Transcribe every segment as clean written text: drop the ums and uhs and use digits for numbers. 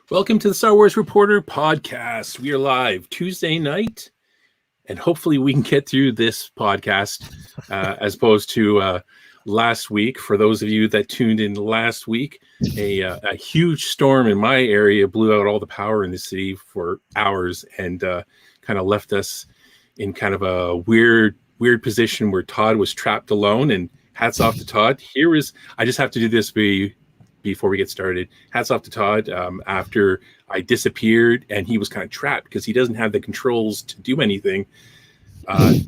Welcome to the Star Wars Reporter podcast. We are live Tuesday night, and hopefully we can get through this podcast as opposed to last week. For those of you that tuned in last week, a huge storm in my area blew out all the power in the city for hours and kind of left us in kind of a weird position where Todd was trapped alone. And hats off to Todd. I just have to do this before we get started. Hats off to Todd. After I disappeared and he was kind of trapped because he doesn't have the controls to do anything.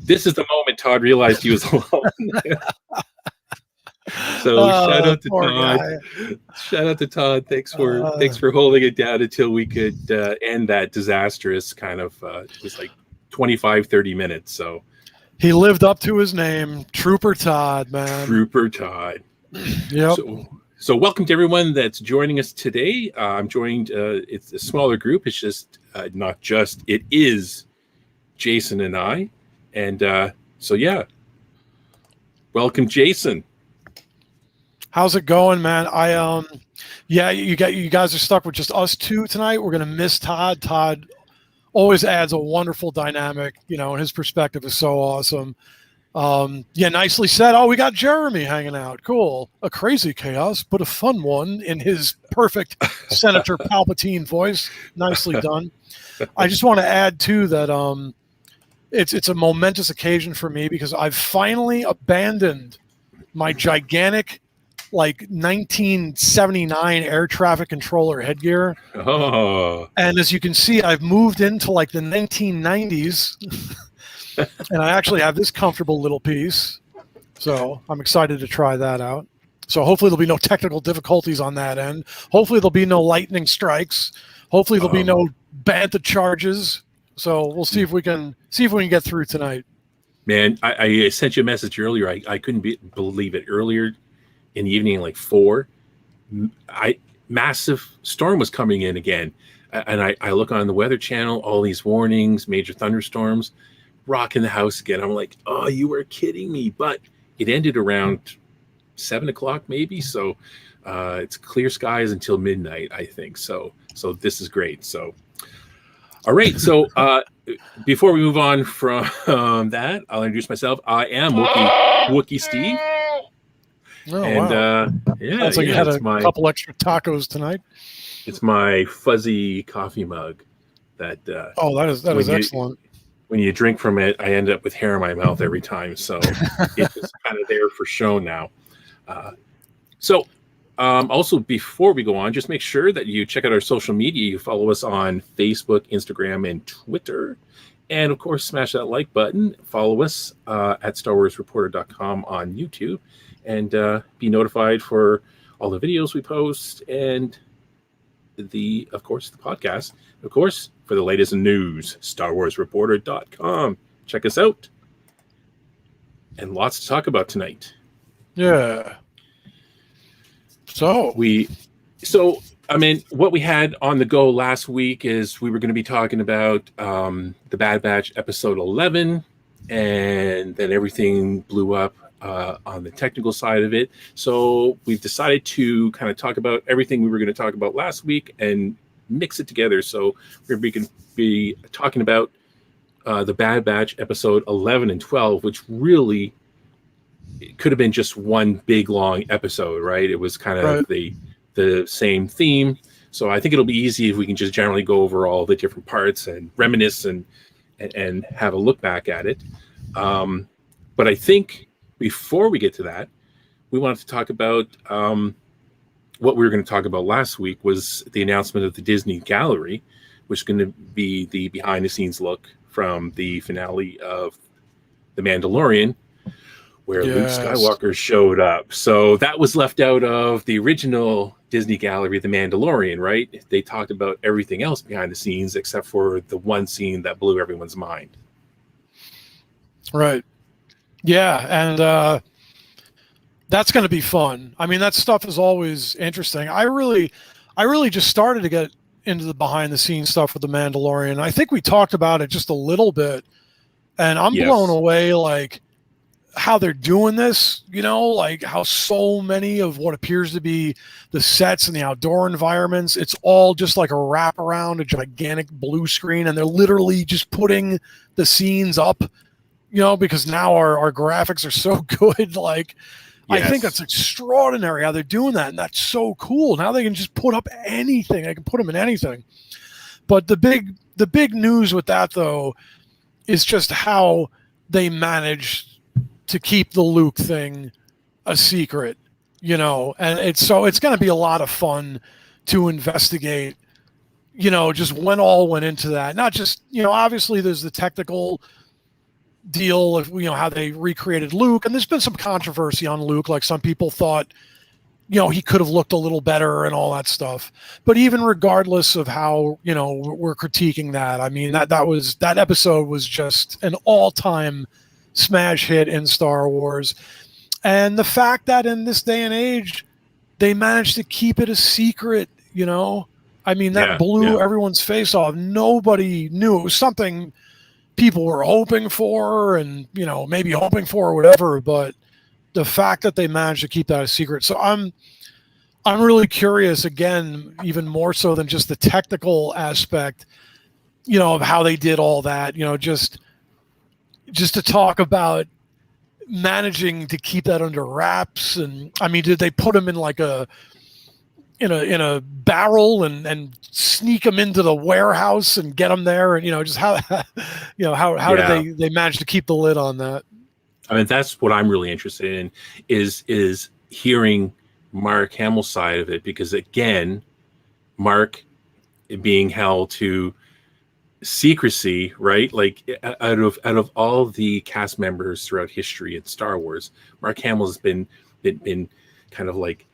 This is the moment Todd realized he was alone. So shout out to Todd. Guy. Shout out to Todd. Thanks for holding it down until we could end that disastrous kind of it was like 25-30 minutes. So he lived up to his name, Trooper Todd, man. Trooper Todd. Yep. So welcome to everyone that's joining us today. I'm joined, it's a smaller group. It's just, it is Jason and I. And welcome, Jason. How's it going, man? You guys are stuck with just us two tonight. We're going to miss Todd. Todd always adds a wonderful dynamic, and his perspective is so awesome. Nicely said. Oh, we got Jeremy hanging out. Cool. A crazy chaos, but a fun one in his perfect Senator Palpatine voice. Nicely done. I just want to add too that it's a momentous occasion for me because I've finally abandoned my gigantic 1979 air traffic controller headgear. Oh. And as you can see, I've moved into the 1990s. And I actually have this comfortable little piece. So I'm excited to try that out. So hopefully there'll be no technical difficulties on that end. Hopefully there'll be no lightning strikes. Hopefully there'll be no bantha charges. So we'll see if we can get through tonight. Man, I sent you a message earlier. I couldn't believe it. Earlier in the evening, 4, massive storm was coming in again. And I look on the Weather Channel, all these warnings, major thunderstorms. Rocking the house again. I'm like, oh, you were kidding me. But it ended around 7 o'clock maybe. So it's clear skies until midnight, I think. So this is great. So, all right. So before we move on from that, I'll introduce myself. I am Wookie Steve. Oh, and wow. Sounds like you had a couple extra tacos tonight. It's my fuzzy coffee mug that that is excellent. When you drink from it, I end up with hair in my mouth every time. So it's just kind of there for show now. Also, before we go on, just make sure that you check out our social media. You follow us on Facebook, Instagram, and Twitter. And, of course, smash that like button. Follow us at StarWarsReporter.com on YouTube. And be notified for all the videos we post and the podcast. Of course, for the latest news, StarWarsReporter.com. Check us out. And lots to talk about tonight. Yeah. What we had on the go last week is we were going to be talking about the Bad Batch episode 11, and then everything blew up on the technical side of it. So we've decided to kind of talk about everything we were going to talk about last week and mix it together. So we're going to be talking about the Bad Batch episode 11 and 12, which really it could have been just one big long episode, right? It was kind of the same theme. So I think it'll be easy if we can just generally go over all the different parts and reminisce and have a look back at it. But I think before we get to that, we wanted to talk about what we were going to talk about last week was the announcement of the Disney Gallery, which is going to be the behind-the-scenes look from the finale of The Mandalorian, where Luke Skywalker showed up. So that was left out of the original Disney Gallery, The Mandalorian, right? They talked about everything else behind the scenes except for the one scene that blew everyone's mind. Right. Yeah, and that's going to be fun. I mean, that stuff is always interesting. I really just started to get into the behind-the-scenes stuff with The Mandalorian. I think we talked about it just a little bit, and I'm blown away. how they're doing this, like how so many of what appears to be the sets and the outdoor environments, it's all just like a wraparound, a gigantic blue screen, and they're literally just putting the scenes up, because now our graphics are so good. Like, I think that's extraordinary how they're doing that, and that's so cool. Now they can just put up anything. I can put them in anything. But the big news with that, though, is just how they managed to keep the Luke thing a secret, and it's going to be a lot of fun to investigate, just when all went into that. Not just, obviously there's the technical deal of, how they recreated Luke, and there's been some controversy on Luke. Like, some people thought, he could have looked a little better and all that stuff. But even regardless of how, we're critiquing that, I mean, that episode was just an all-time smash hit in Star Wars. And the fact that in this day and age, they managed to keep it a secret, I mean, that blew everyone's face off. Nobody knew. It was something people were hoping for and, maybe hoping for or whatever, but the fact that they managed to keep that a secret. So I'm really curious, again, even more so than just the technical aspect, of how they did all that, just to talk about managing to keep that under wraps. And I mean, did they put them in like in a barrel and sneak them into the warehouse and get them there? And, just how did they manage to keep the lid on that? I mean, that's what I'm really interested in is hearing Mark Hamill's side of it, because again, Mark being held to secrecy, right? Like, out of all the cast members throughout history in Star Wars, Mark Hamill has been kind of like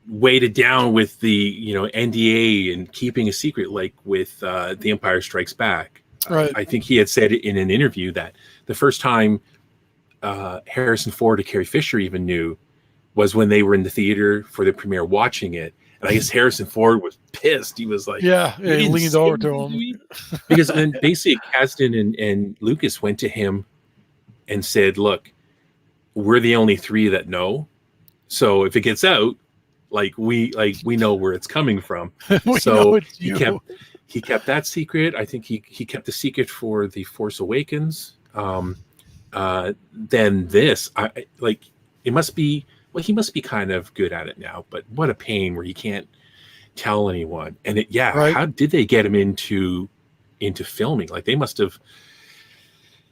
weighted down with the NDA and keeping a secret, like with The Empire Strikes Back. Right. I think he had said in an interview that the first time Harrison Ford or Carrie Fisher even knew was when they were in the theater for the premiere watching it. And I guess Harrison Ford was pissed. He was like, he leaned over to him. Because then basically Kasdan and Lucas went to him and said, look, we're the only three that know. So if it gets out, we know where it's coming from. So he kept that secret. I think he kept the secret for The Force Awakens. Then this, it must be, well, he must be kind of good at it now, but what a pain where he can't tell anyone. And how did they get him into filming? Like, they must have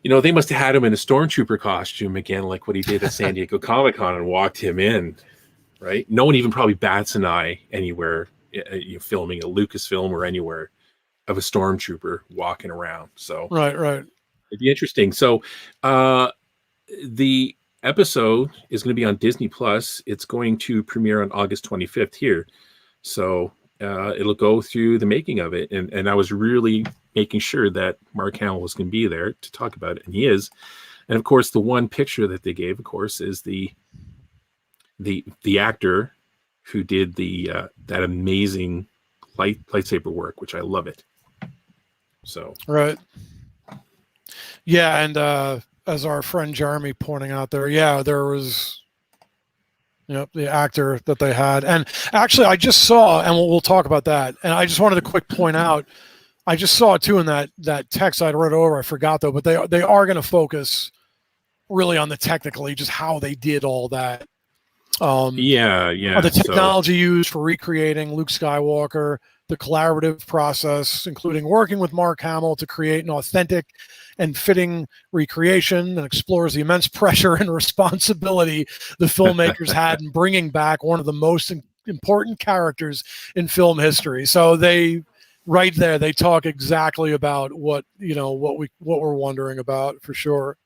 had him in a stormtrooper costume again, like what he did at San Diego Comic-Con, and walked him in, right? No one even probably bats an eye anywhere, filming a Lucasfilm or anywhere, of a stormtrooper walking around. So right, it'd be interesting. So the episode is going to be on Disney Plus. It's going to premiere on August 25th here. So it'll go through the making of it. And I was really making sure that Mark Hamill was going to be there to talk about it. And he is. And of course, the one picture that they gave, of course, is the actor who did that amazing lightsaber work, which I love it. So right. Yeah. And as our friend Jeremy pointing out there, there was, the actor that they had. And actually, I just saw, and we'll talk about that. And I just wanted to quick point out, I just saw it too in that text I'd read over. I forgot though, but they are going to focus really on the technically, just how they did all that. The technology used for recreating Luke Skywalker, the collaborative process, including working with Mark Hamill to create an authentic and fitting recreation, and explores the immense pressure and responsibility the filmmakers had in bringing back one of the most important characters in film history. So they talk exactly about what we're wondering about, for sure.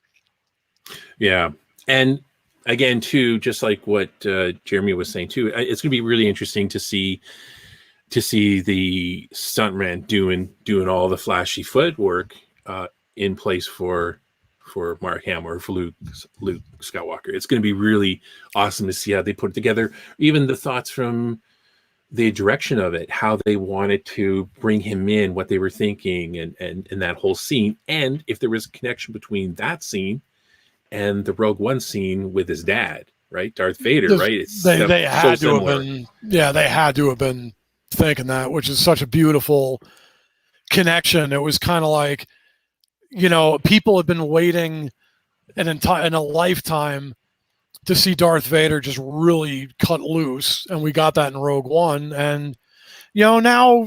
Yeah. And again, too, just like what Jeremy was saying too, it's going to be really interesting to see the stuntman doing all the flashy footwork in place for Mark Hamill or for Luke Skywalker. It's going to be really awesome to see how they put it together. Even the thoughts from the direction of it, how they wanted to bring him in, what they were thinking, and that whole scene, and if there was a connection between that scene and the Rogue One scene with his dad, right? Darth Vader, right? It's They so had to have similar. been, yeah, they had to have been thinking that, which is such a beautiful connection. It was kind of like, people have been waiting in a lifetime to see Darth Vader just really cut loose, and we got that in Rogue One. And now,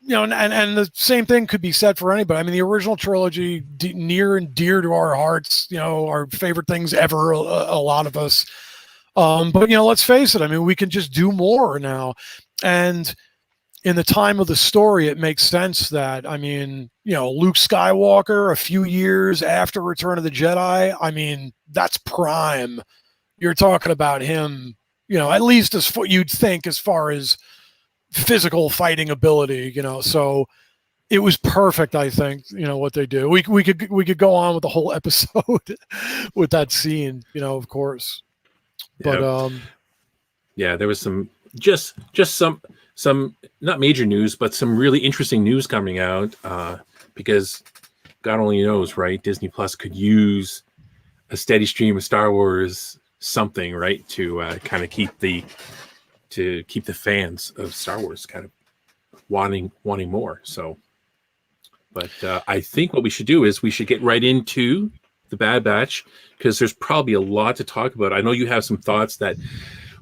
and the same thing could be said for anybody. I mean, the original trilogy, near and dear to our hearts, our favorite things ever, a lot of us. But let's face it. I mean, we can just do more now, and in the time of the story, it makes sense that, I mean, Luke Skywalker, a few years after Return of the Jedi, I mean, that's prime. You're talking about him, at least as you'd think as far as physical fighting ability, so it was perfect, I think, what they do. We could go on with the whole episode with that scene, of course. But yeah, there was some just some not major news, but some really interesting news coming out, because God only knows, right? Disney Plus could use a steady stream of Star Wars something, right, to kind of keep the fans of Star Wars kind of wanting more. So, but I think what we should do is we should get right into the Bad Batch, because there's probably a lot to talk about. I know you have some thoughts that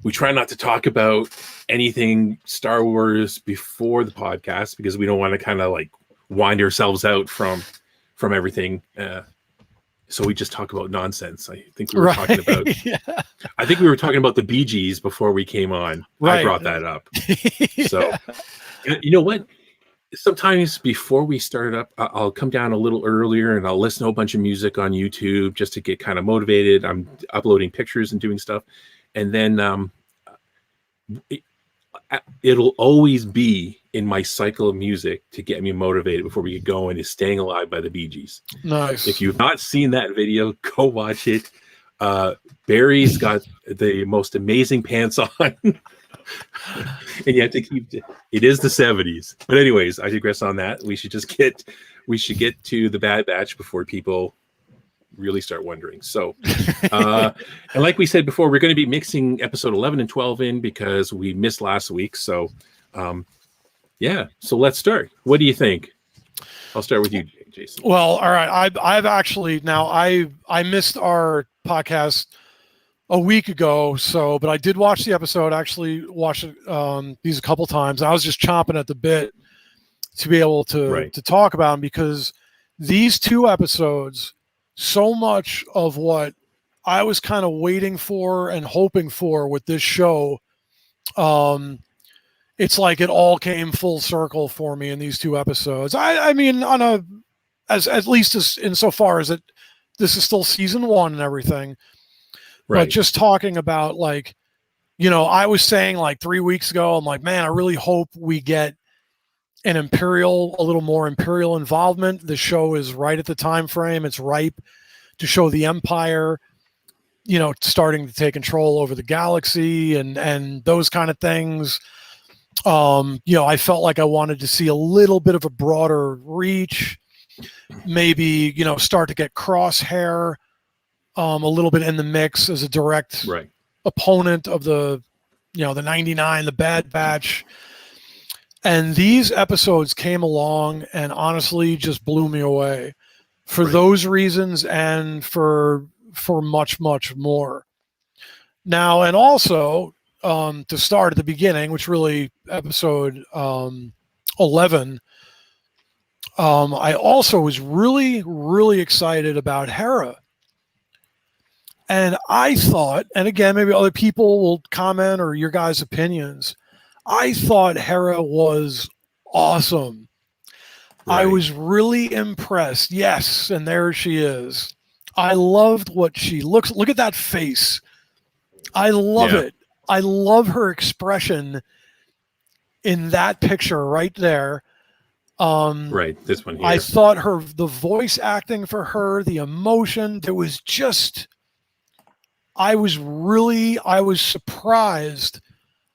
we try not to talk about anything Star Wars before the podcast, because we don't want to kind of like wind ourselves out from everything. So we just talk about nonsense. I think we were talking about. Yeah. I think we were talking about the Bee Gees before we came on. Right. I brought that up. Yeah. So, you know what? Sometimes before we start up, I'll come down a little earlier and I'll listen to a bunch of music on YouTube just to get kind of motivated. I'm uploading pictures and doing stuff. And then it'll always be in my cycle of music to get me motivated before we get going is Staying Alive by the Bee Gees. Nice. If you've not seen that video, go watch it. Barry's got the most amazing pants on. And you have to keep it is the 70s. But anyways, I digress on that. We should get to the Bad Batch before people really start wondering. So and like we said before, we're going to be mixing episode 11 and 12 in because we missed last week. So so let's start. What do you think? I'll start with you, Jason. Well, all right. I've actually now I missed our podcast a week ago, but I did watch the episode. I actually watched these a couple times. I was just chomping at the bit to be able to talk about them, because these two episodes, so much of what I was kind of waiting for and hoping for with this show, it's like it all came full circle for me in these two episodes. I mean, at least as insofar as this is still season 1 and everything. Right. But just talking about, like, I was saying like 3 weeks ago, I'm like, man, I really hope we get a little more Imperial involvement. The show is right at the time frame. It's ripe to show the Empire, starting to take control over the galaxy and those kind of things. I felt like I wanted to see a little bit of a broader reach, maybe, start to get Crosshair a little bit in the mix as a direct opponent of the 99, the Bad Batch. And these episodes came along and honestly just blew me away for those reasons and for much, much more. Now, and also to start at the beginning, which really episode 11, I also was really, really excited about Hera. And I thought, and again, maybe other people will comment or your guys' opinions, I thought Hera was awesome. I was really impressed. Yes, and there she is. I loved what she looks. Look at that face. I love it. I love her expression in that picture right there. This one here. I thought the voice acting for her, the emotion, there was just, I was surprised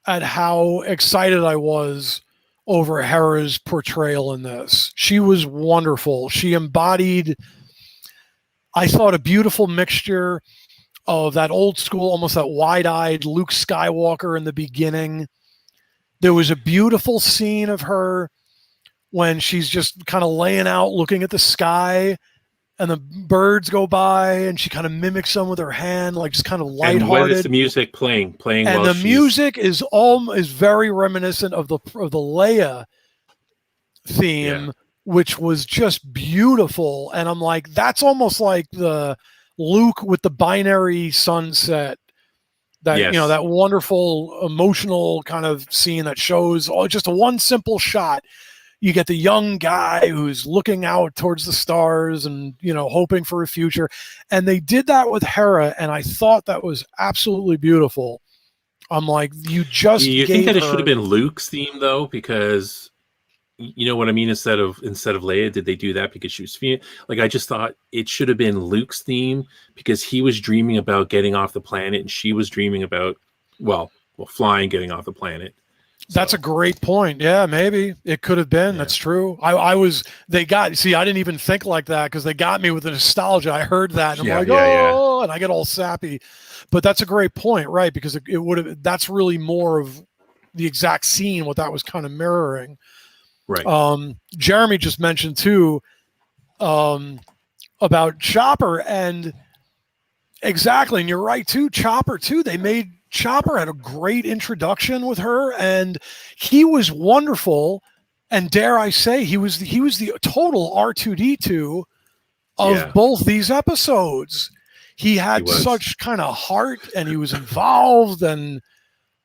at how excited I was over Hera's portrayal in this. She was wonderful. She embodied I thought a beautiful mixture of that old school, almost that wide-eyed Luke Skywalker in the beginning. There was a beautiful scene of her when she's just kind of laying out looking at the sky and the birds go by and she kind of mimics them with her hand, like just kind of lighthearted. And what is the music playing and while the music is very reminiscent of the Leia theme, which was just beautiful. And I'm like, that's almost like the Luke with the binary sunset, that that wonderful emotional kind of scene that shows just a one simple shot. You get the young guy who's looking out towards the stars and hoping for a future, and they did that with Hera, and I thought that was absolutely beautiful. I'm like, you think that it should have been Luke's theme though, because you know what I mean? Instead of Leia, did they do that because she was feeling like, I just thought it should have been Luke's theme because he was dreaming about getting off the planet and she was dreaming about, well, flying, getting off the planet. That's a great point. Yeah, maybe it could have been. Yeah. That's true. I didn't even think like that because they got me with the nostalgia. I heard that and I'm and I get all sappy. But that's a great point, right? Because it would have, that's really more of the exact scene, what that was kind of mirroring. Right. Jeremy just mentioned too about Chopper, and exactly, and you're right too. Chopper too. Chopper had a great introduction with her, and he was wonderful. And dare I say, he was the total R2D2 of both these episodes. He had such kind of heart, and he was involved. And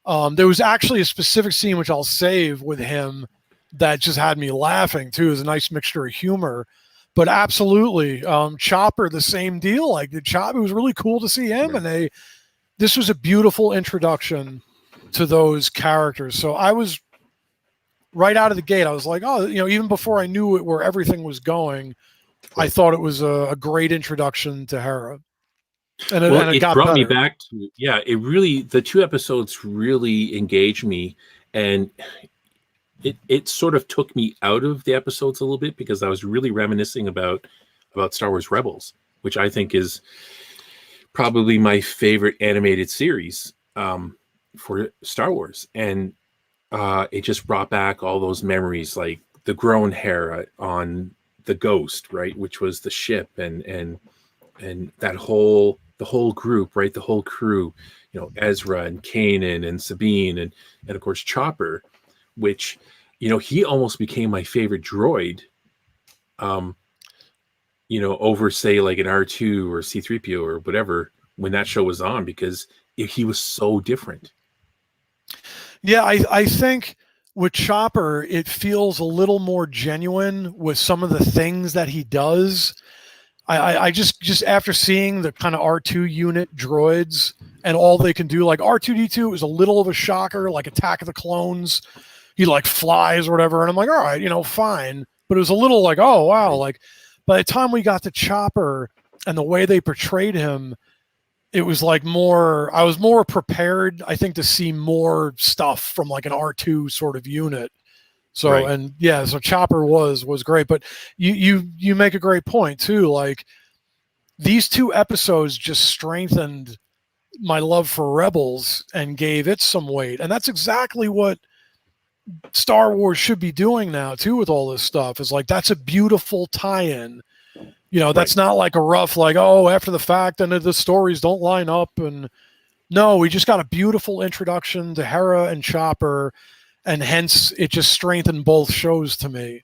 there was actually a specific scene which I'll save with him that just had me laughing too. It was a nice mixture of humor. But absolutely, Chopper, the same deal. Like Chopper, it was really cool to see him, and this was a beautiful introduction to those characters. So I was right out of the gate. I was like, oh, even before I knew where everything was going, I thought it was a great introduction to Hera. And it got brought better. Me back to, the two episodes really engaged me, and it sort of took me out of the episodes a little bit because I was really reminiscing about Star Wars Rebels, which I think is probably my favorite animated series for Star Wars. And it just brought back all those memories, like the grown Hera on the Ghost, right, which was the ship, and that the whole group, right, the whole crew, Ezra and Kanan and Sabine and of course Chopper, which he almost became my favorite droid, over say like an R2 or C-3PO or whatever when that show was on, because he was so different. Yeah, I think with Chopper, it feels a little more genuine with some of the things that he does. I just after seeing the kind of R2 unit droids and all they can do, like R2D2 was a little of a shocker, like Attack of the Clones. He like flies or whatever, and I'm like, all right, fine. But it was a little like, oh wow, like by the time we got to Chopper and the way they portrayed him, it was like I was more prepared, I think, to see more stuff from like an R2 sort of unit. So, so Chopper was great, but you make a great point too. Like these two episodes just strengthened my love for Rebels and gave it some weight. And that's exactly what Star Wars should be doing now too with all this stuff. Is like, that's a beautiful tie-in. That's not like a rough, like, oh, after the fact and the stories don't line up. And no, we just got a beautiful introduction to Hera and Chopper, and hence it just strengthened both shows to me.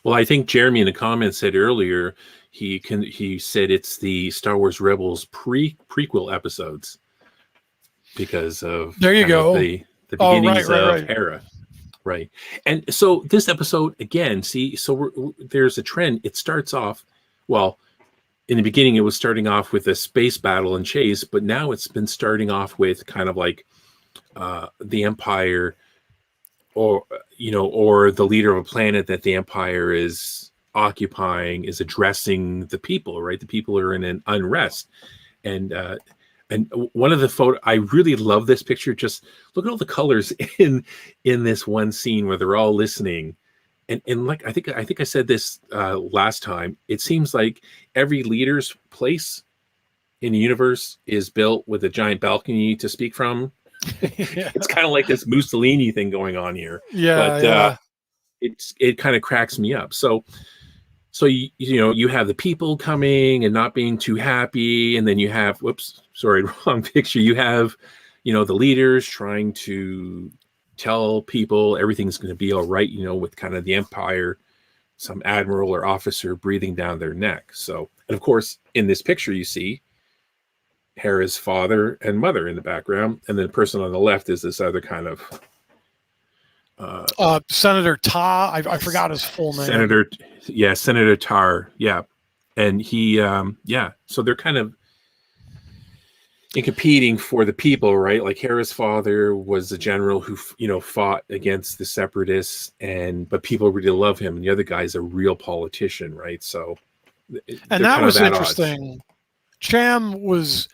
Well, I think Jeremy in the comments said earlier, he said it's the Star Wars Rebels prequel episodes because of there you go the beginnings of Hera. Right. And so this episode, again, there's a trend. It starts off, well, in the beginning, it was starting off with a space battle and chase, but now it's been starting off with kind of like the Empire or the leader of a planet that the Empire is occupying is addressing the people, right? The people are in an unrest. And one of the photo, I really love this picture. Just look at all the colors in this one scene where they're all listening, and like I think I said this last time. It seems like every leader's place in the universe is built with a giant balcony to speak from. Yeah. It's kind of like this Mussolini thing going on here, Yeah, but yeah. it kind of cracks me up. So you know, you have the people coming and not being too happy, and then you have, whoops, sorry, wrong picture. You have, you know, the leaders trying to tell people everything's going to be all right, you know, with kind of the empire, some admiral or officer breathing down their neck. So, and of course, in this picture, you see Hera's father and mother in the background, and then the person on the left is this other kind of Senator Ta, I forgot his full name. Senator, yeah, Senator Tar, yeah, and he, yeah, so they're kind of in competing for the people, right? Like Hera's father was a general who, you know, fought against the separatists, but people really love him, and the other guy's a real politician, right? So, And that was interesting. Cham was,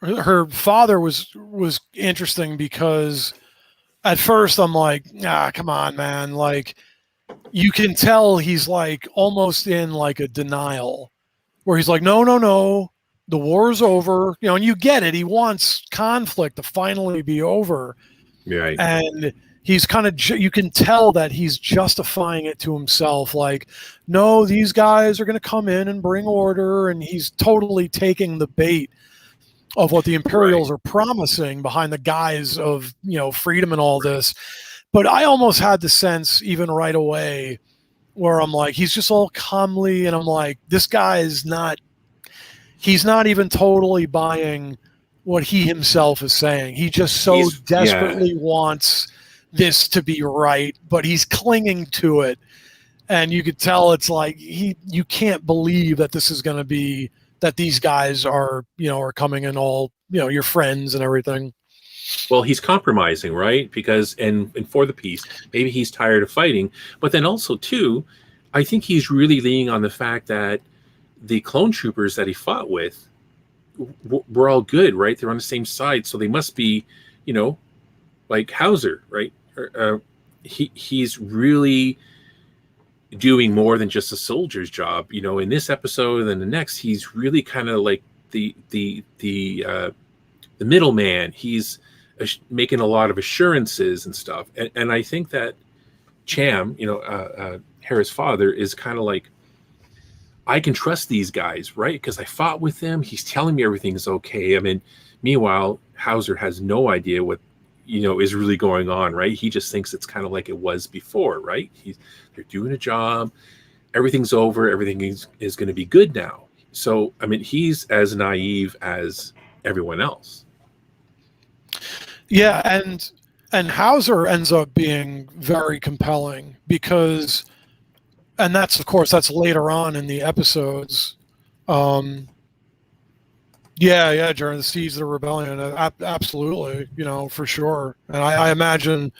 her father was interesting because at first I'm like, come on, man. Like, you can tell he's like almost in like a denial where he's like, no, the war's over, you know, and you get it. He wants conflict to finally be over. Right. And he's kind of, you can tell that he's justifying it to himself. Like, no, these guys are going to come in and bring order. And he's totally taking the bait of what the Imperials are promising behind the guise of, you know, freedom and all this. But I almost had the sense even right away where I'm like, he's just all calmly, and I'm like, this guy is not, he's not even totally buying what he himself is saying. He just so desperately wants this to be right, but he's clinging to it. And you could tell it's like, you can't believe that this is going to be, that these guys are, you know, are coming in all, you know, your friends and everything. Well, he's compromising, right? Because and for the peace, maybe he's tired of fighting, but then also too, I think he's really leaning on the fact that the clone troopers that he fought with were all good, right? They're on the same side, so they must be, you know, like Hauser, right? He's really doing more than just a soldier's job, you know. In this episode and the next, he's really kind of like the middleman. He's making a lot of assurances and stuff, and I think that Cham, you know, Hera's father, is kind of like, I can trust these guys, right? Because I fought with them. He's telling me everything's okay. I mean, meanwhile, Hauser has no idea what, you know, is really going on, right? He just thinks it's kind of like it was before, right? They're doing a job. Everything's over. Everything is going to be good now. So, I mean, he's as naive as everyone else. Yeah, and Hauser ends up being very compelling because, and that's, of course, that's later on in the episodes. During the siege of the rebellion, absolutely, you know, for sure. And I imagine,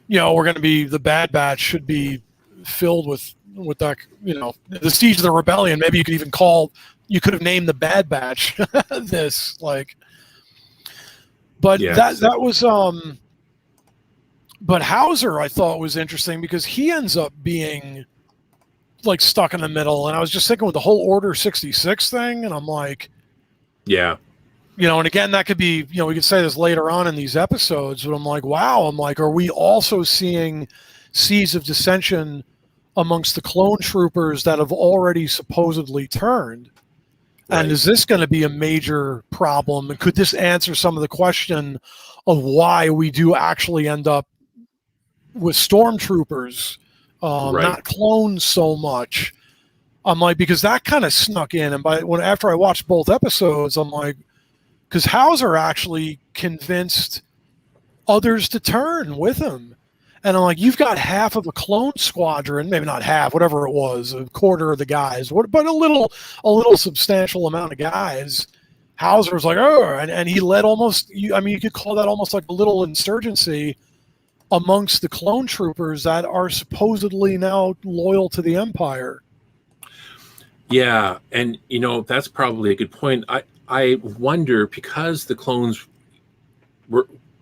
you know, we're going to be, the Bad Batch should be filled with that, you know, the siege of the rebellion. Maybe you could even you could have named the Bad Batch this, like. But that was but Hauser, I thought, was interesting because he ends up being like stuck in the middle. And I was just thinking with the whole Order 66 thing, and I'm like, yeah, you know, and again, that could be, you know, we could say this later on in these episodes, but I'm like, wow, are we also seeing seeds of dissension amongst the clone troopers that have already supposedly turned? And is this going to be a major problem? And could this answer some of the question of why we do actually end up with stormtroopers, not clones so much? I'm like, because that kind of snuck in. And after I watched both episodes, I'm like, because Hauser actually convinced others to turn with him. And I'm like, you've got half of a clone squadron, maybe not half, whatever it was, a quarter of the guys, but a little substantial amount of guys. Hauser was like, and he led almost, I mean, you could call that almost like a little insurgency amongst the clone troopers that are supposedly now loyal to the Empire. Yeah, and you know, that's probably a good point. I wonder, because the clones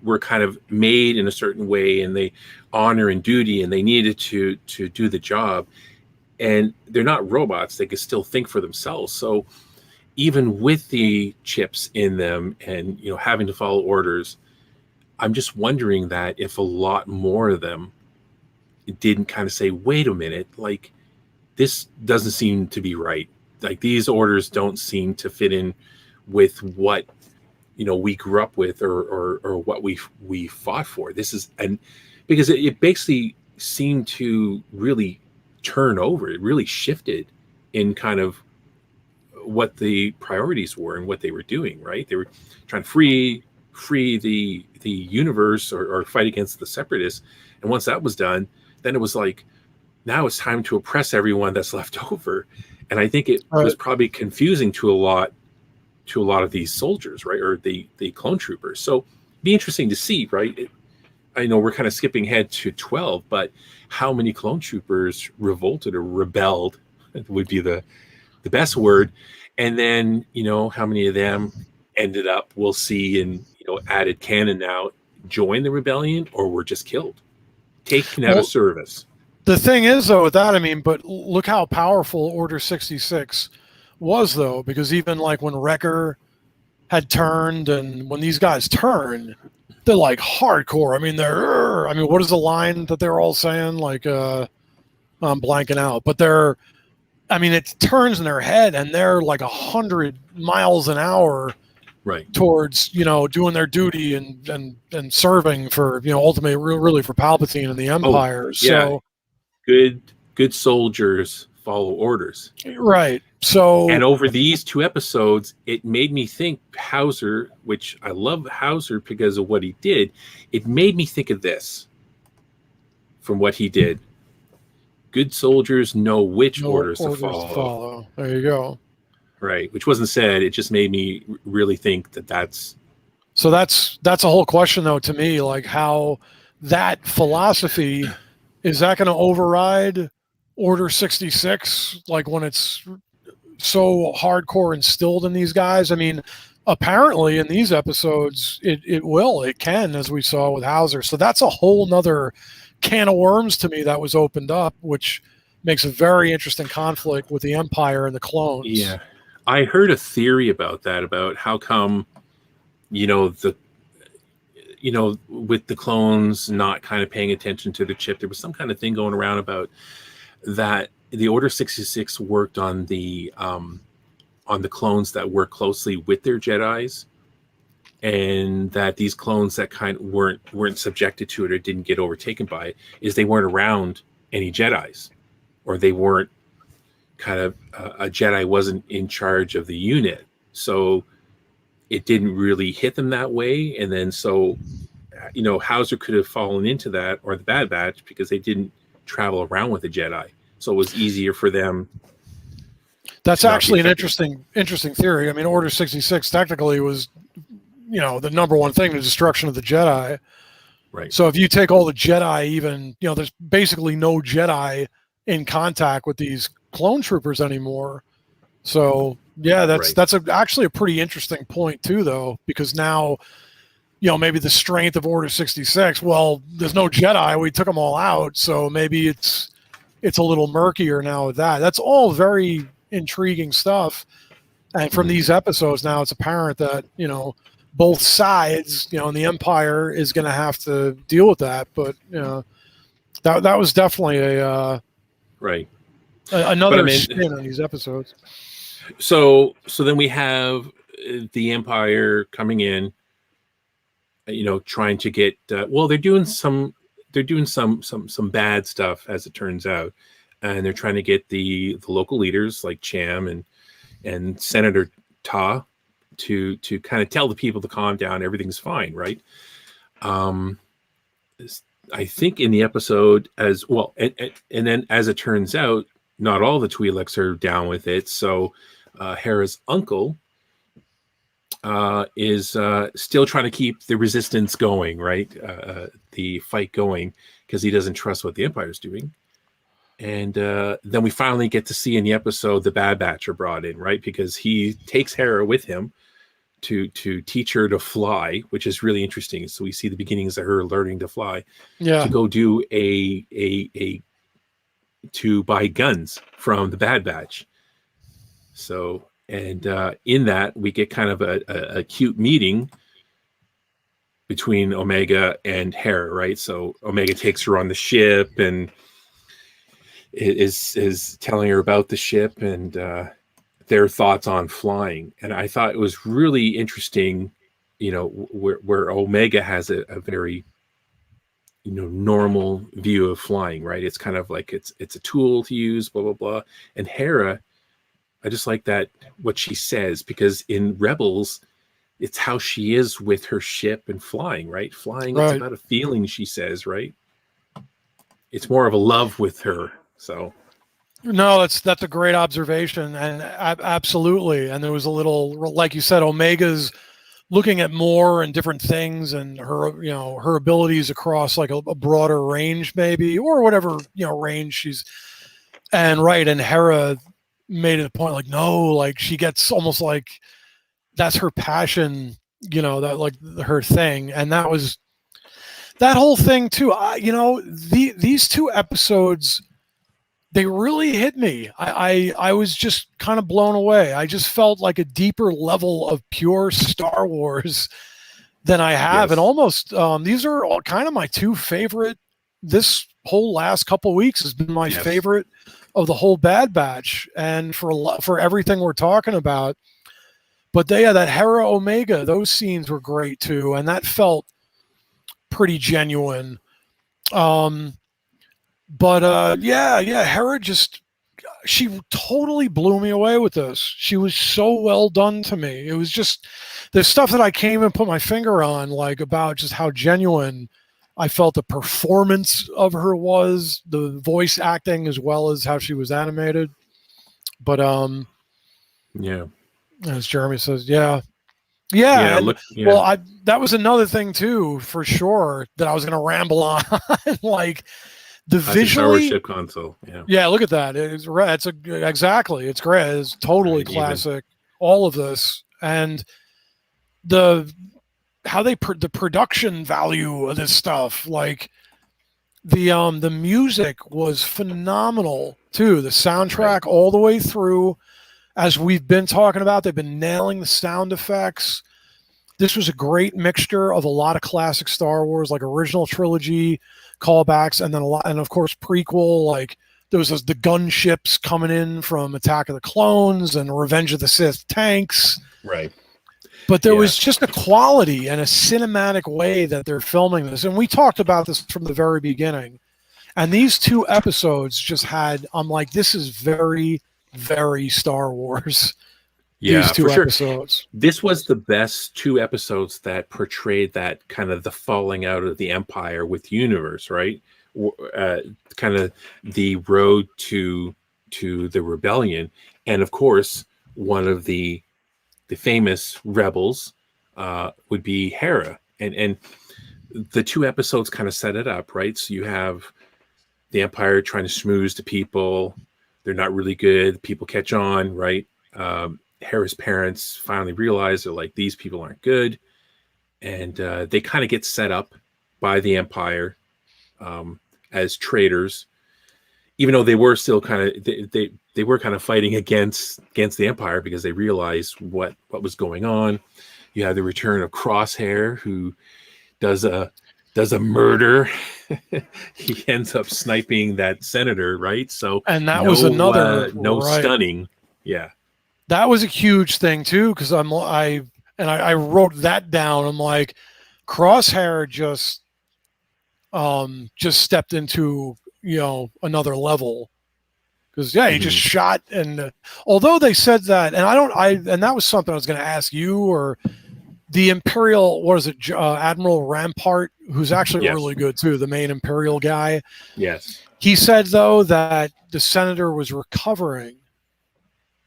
were kind of made in a certain way, and they honor and duty, and they needed to do the job. And they're not robots; they can still think for themselves. So even with the chips in them, and having to follow orders, I'm just wondering that if a lot more of them didn't kind of say, "Wait a minute, like this doesn't seem to be right. Like these orders don't seem to fit in with what." We grew up with, or what we fought for. This is, and because it basically seemed to really turn over. It really shifted in kind of what the priorities were and what they were doing. Right? They were trying to free the universe, or fight against the separatists. And once that was done, then it was like, now it's time to oppress everyone that's left over. And I think it was probably confusing to a lot of these soldiers, right, or the clone troopers. So be interesting to see, right? I know we're kind of skipping ahead to 12, but how many clone troopers revolted or rebelled would be the best word. And then how many of them ended up, we'll see in added canon now, join the rebellion, or were just killed, taken out of service. The thing is, though, with that, I mean, but look how powerful Order 66 was, though, because even like when Wrecker had turned, and when these guys turn, they're like hardcore. I mean, what is the line that they're all saying? Like, I'm blanking out, but it turns in their head, and they're like 100 miles an hour, right, towards doing their duty and serving for ultimately really for Palpatine and the Empire. So good soldiers follow orders. Right. So, and over these 2 episodes, it made me think Hauser, which I love Hauser because of what he did. It made me think of this from what he did. Good soldiers know which orders to follow. There you go. Right. Which wasn't said. It just made me really think that's. So that's a whole question, though, to me, like how that philosophy, is that going to override Order 66, like when it's so hardcore instilled in these guys? I mean, apparently in these episodes, it can, as we saw with Hauser. So that's a whole nother can of worms to me that was opened up, which makes a very interesting conflict with the Empire and the clones. Yeah. I heard a theory about that, about how come, with the clones not kind of paying attention to the chip, there was some kind of thing going around about that the Order 66 worked on the clones that work closely with their Jedis, and that these clones that kind of weren't subjected to it or didn't get overtaken by it, is they weren't around any Jedis, or they weren't kind of a Jedi wasn't in charge of the unit, so it didn't really hit them that way. And then so Hauser could have fallen into that, or the Bad Batch, because they didn't travel around with a Jedi, so it was easier for them. That's actually an interesting theory. I mean, Order 66 technically was the number one thing, the destruction of the Jedi. Right. So if you take all the Jedi, even there's basically no Jedi in contact with these clone troopers anymore. So yeah, that's actually a pretty interesting point too, though, because now maybe the strength of Order 66, well, there's no Jedi, we took them all out, so maybe it's a little murkier now with that. That's all very intriguing stuff. And from these episodes now, it's apparent that both sides, and the Empire is going to have to deal with that. But that was definitely another spin on these episodes. So then we have the Empire coming in, trying to get. They're doing some bad stuff, as it turns out, and they're trying to get the local leaders like Cham and Senator Ta to kind of tell the people to calm down, everything's fine, right? I think in the episode as well, and then as it turns out, not all the Twi'leks are down with it. So Hera's uncle is still trying to keep the resistance going, right? The fight going, because he doesn't trust what the Empire's doing. And then we finally get to see in the episode the Bad Batch are brought in, right? Because he takes Hera with him to teach her to fly, which is really interesting. So we see the beginnings of her learning to fly, Yeah. to go do a to buy guns from the Bad Batch. So, and in that we get kind of a cute meeting between Omega and Hera, right? So Omega takes her on the ship and is telling her about the ship and their thoughts on flying. And I thought it was really interesting, where Omega has a very normal view of flying, right? It's kind of like it's a tool to use, blah blah blah. And Hera, I just like that what she says, because in Rebels, it's how she is with her ship and flying, right? Flying, Right. it's about a feeling, she says, right? It's more of a love with her. So No, that's a great observation, and absolutely. And there was a little, like you said, Omega's looking at more and different things, and her abilities across like a broader range, maybe, or whatever range she's. And right, and Hera made it a point like, no, like she gets almost like that's her passion, that like her thing, and that was that whole thing too. These two episodes, they really hit me. I was just kind of blown away. I just felt like a deeper level of pure Star Wars than I have. Yes. And almost, these are all kind of my two favorite. This whole last couple of weeks has been my favorite of the whole Bad Batch. And for everything we're talking about. But that Hera Omega, those scenes were great too. And that felt pretty genuine. But Hera she totally blew me away with this. She was so well done to me. It was just the stuff that I can't even put my finger on, like about just how genuine I felt the performance of her was, the voice acting as well as how she was animated. But yeah, as Jeremy says, yeah. Well, that was another thing too, for sure, that I was going to ramble on. Like the visually ship console. Yeah, look at that. Exactly. It's great. It's totally classic. All of this, and the production value of this stuff, like the music was phenomenal too. The soundtrack all the way through, as we've been talking about, they've been nailing the sound effects. This was a great mixture of a lot of classic Star Wars, like original trilogy callbacks, and then and of course prequel, like there was the gunships coming in from Attack of the Clones and Revenge of the Sith tanks. Right. But there was just a quality and a cinematic way that they're filming this. And we talked about this from the very beginning. And these two episodes just I'm like, this is very, very Star Wars. Yeah, these two for episodes. Sure. This was the best two episodes that portrayed that kind of the falling out of the Empire with the universe, right? Kind of the road to the rebellion, and of course, one of the famous rebels would be Hera, and the two episodes kind of set it up, right? So you have the Empire trying to schmooze the people; they're not really good. People catch on, right? Hera's parents finally realize they're like, these people aren't good, and they kind of get set up by the Empire as traitors, even though they were still kind of they were kind of fighting against the Empire because they realized what was going on. You have the return of Crosshair, who does a murder. He ends up sniping that senator, right? So, and that was another stunning. Yeah. That was a huge thing too, because I wrote that down. I'm like, Crosshair just stepped into another level, because he just shot. And although they said that, and that was something I was going to ask you, or the Imperial, what is it, Admiral Rampart, who's actually really good too, the main Imperial guy. Yes, he said though that the senator was recovering.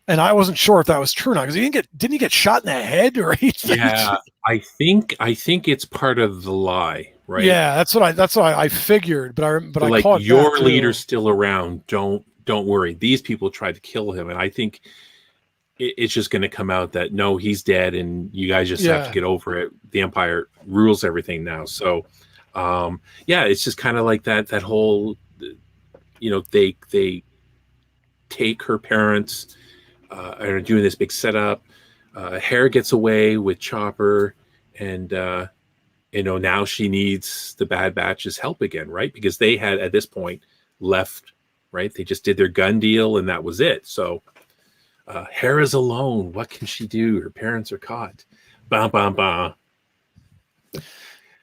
And I wasn't sure if that was true or not, because didn't he get shot in the head or anything? Yeah, I think it's part of the lie, right? Yeah, that's what I figured, but I like, caught your leader's still around. Don't worry. These people tried to kill him, and I think it's just going to come out that no, he's dead, and you guys just have to Yeah. get over it. The Empire rules everything now. So, yeah, it's just kind of like that whole, they take her parents and are doing this big setup. Hera gets away with Chopper, and now she needs the Bad Batch's help again, right? Because they had at this point left, right? They just did their gun deal, and that was it. So Hera's alone. What can she do? Her parents are caught. Bam, bam, bam.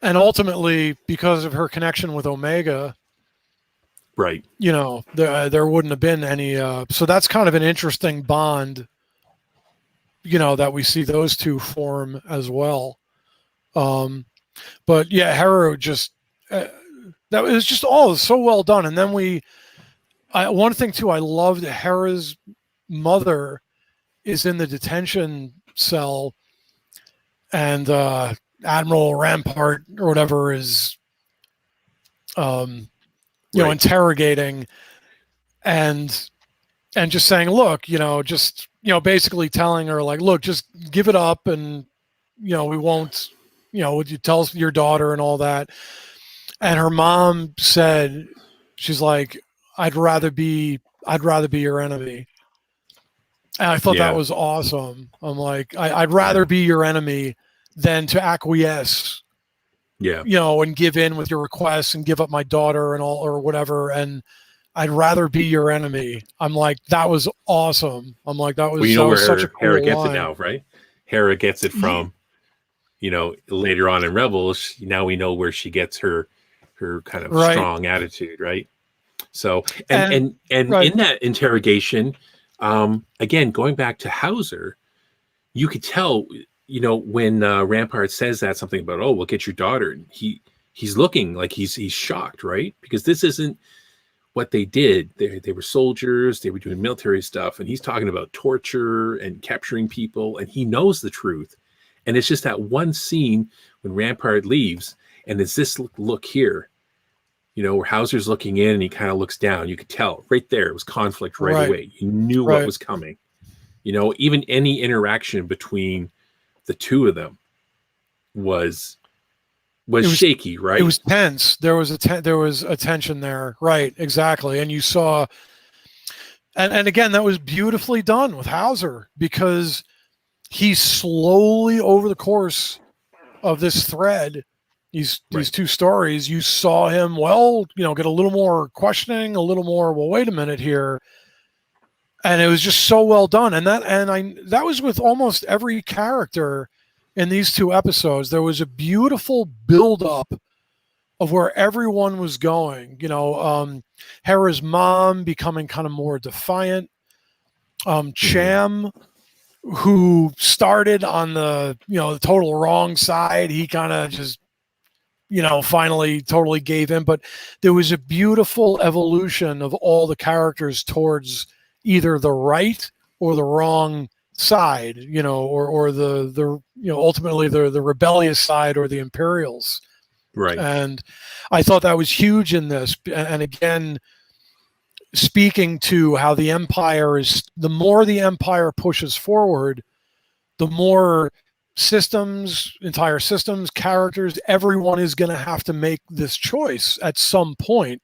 And ultimately, because of her connection with Omega, right? There wouldn't have been any. So that's kind of an interesting bond. That we see those two form as well. But yeah, Hera just that was just all so well done. And then one thing too, I loved Hera's mother is in the detention cell, and Admiral Rampart or whatever is, interrogating and just saying, look, basically telling her like, look, just give it up, and we won't, would you tell your daughter and all that. And her mom said, she's like, I'd rather be your enemy. And I thought that was awesome. I'm like, I'd rather be your enemy than to acquiesce, and give in with your requests and give up my daughter and all or whatever. And I'd rather be your enemy. I'm like, that was awesome. I'm like, that was, where such a cool Hera gets line. it now, right? Hera gets it from, later on in Rebels. Now we know where she gets her kind of strong attitude, right? So, and in that interrogation, again, going back to Hauser, you could tell, when Rampart says that something about, oh, we'll get your daughter, and he's looking like he's shocked, right? Because this isn't what they did. They were soldiers, they were doing military stuff, and he's talking about torture and capturing people, and he knows the truth. And it's just that one scene when Rampart leaves, and it's this look here, where Hauser's looking in and he kind of looks down. You could tell right there, it was conflict right away. You knew what was coming. Even any interaction between the two of them was shaky, right? It was tense. There was a tension there, right? Exactly. And you saw, and again, that was beautifully done with Hauser, because he slowly, over the course of this thread, these two stories, you saw him, get a little more questioning, a little more, well, wait a minute here. And it was just so well done. And that was with almost every character in these two episodes. There was a beautiful buildup of where everyone was going. Hera's mom becoming kind of more defiant. Cham, who started on the total wrong side, he kind of just finally totally gave in. But there was a beautiful evolution of all the characters towards either the right or the wrong side, or the ultimately the rebellious side or the Imperials. Right. And I thought that was huge in this. And again, speaking to how the Empire the more the Empire pushes forward, the more entire systems, characters, everyone is going to have to make this choice at some point,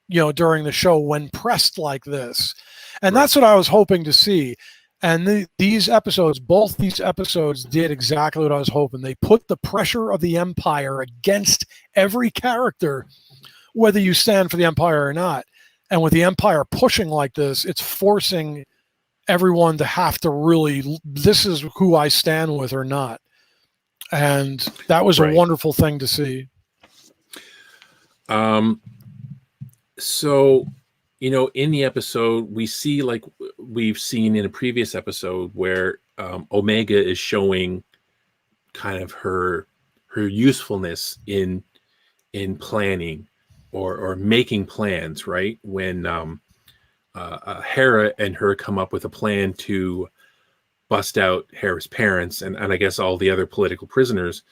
during the show when pressed like this. And that's what I was hoping to see. And both these episodes did exactly what I was hoping. They put the pressure of the Empire against every character, whether you stand for the Empire or not. And with the Empire pushing like this, it's forcing everyone to have to really, this is who I stand with or not. And that was a wonderful thing to see. So, in the episode, we see, like we've seen in a previous episode, where Omega is showing kind of her usefulness in planning or making plans, right? When Hera and her come up with a plan to bust out Hera's parents and I guess all the other political prisoners,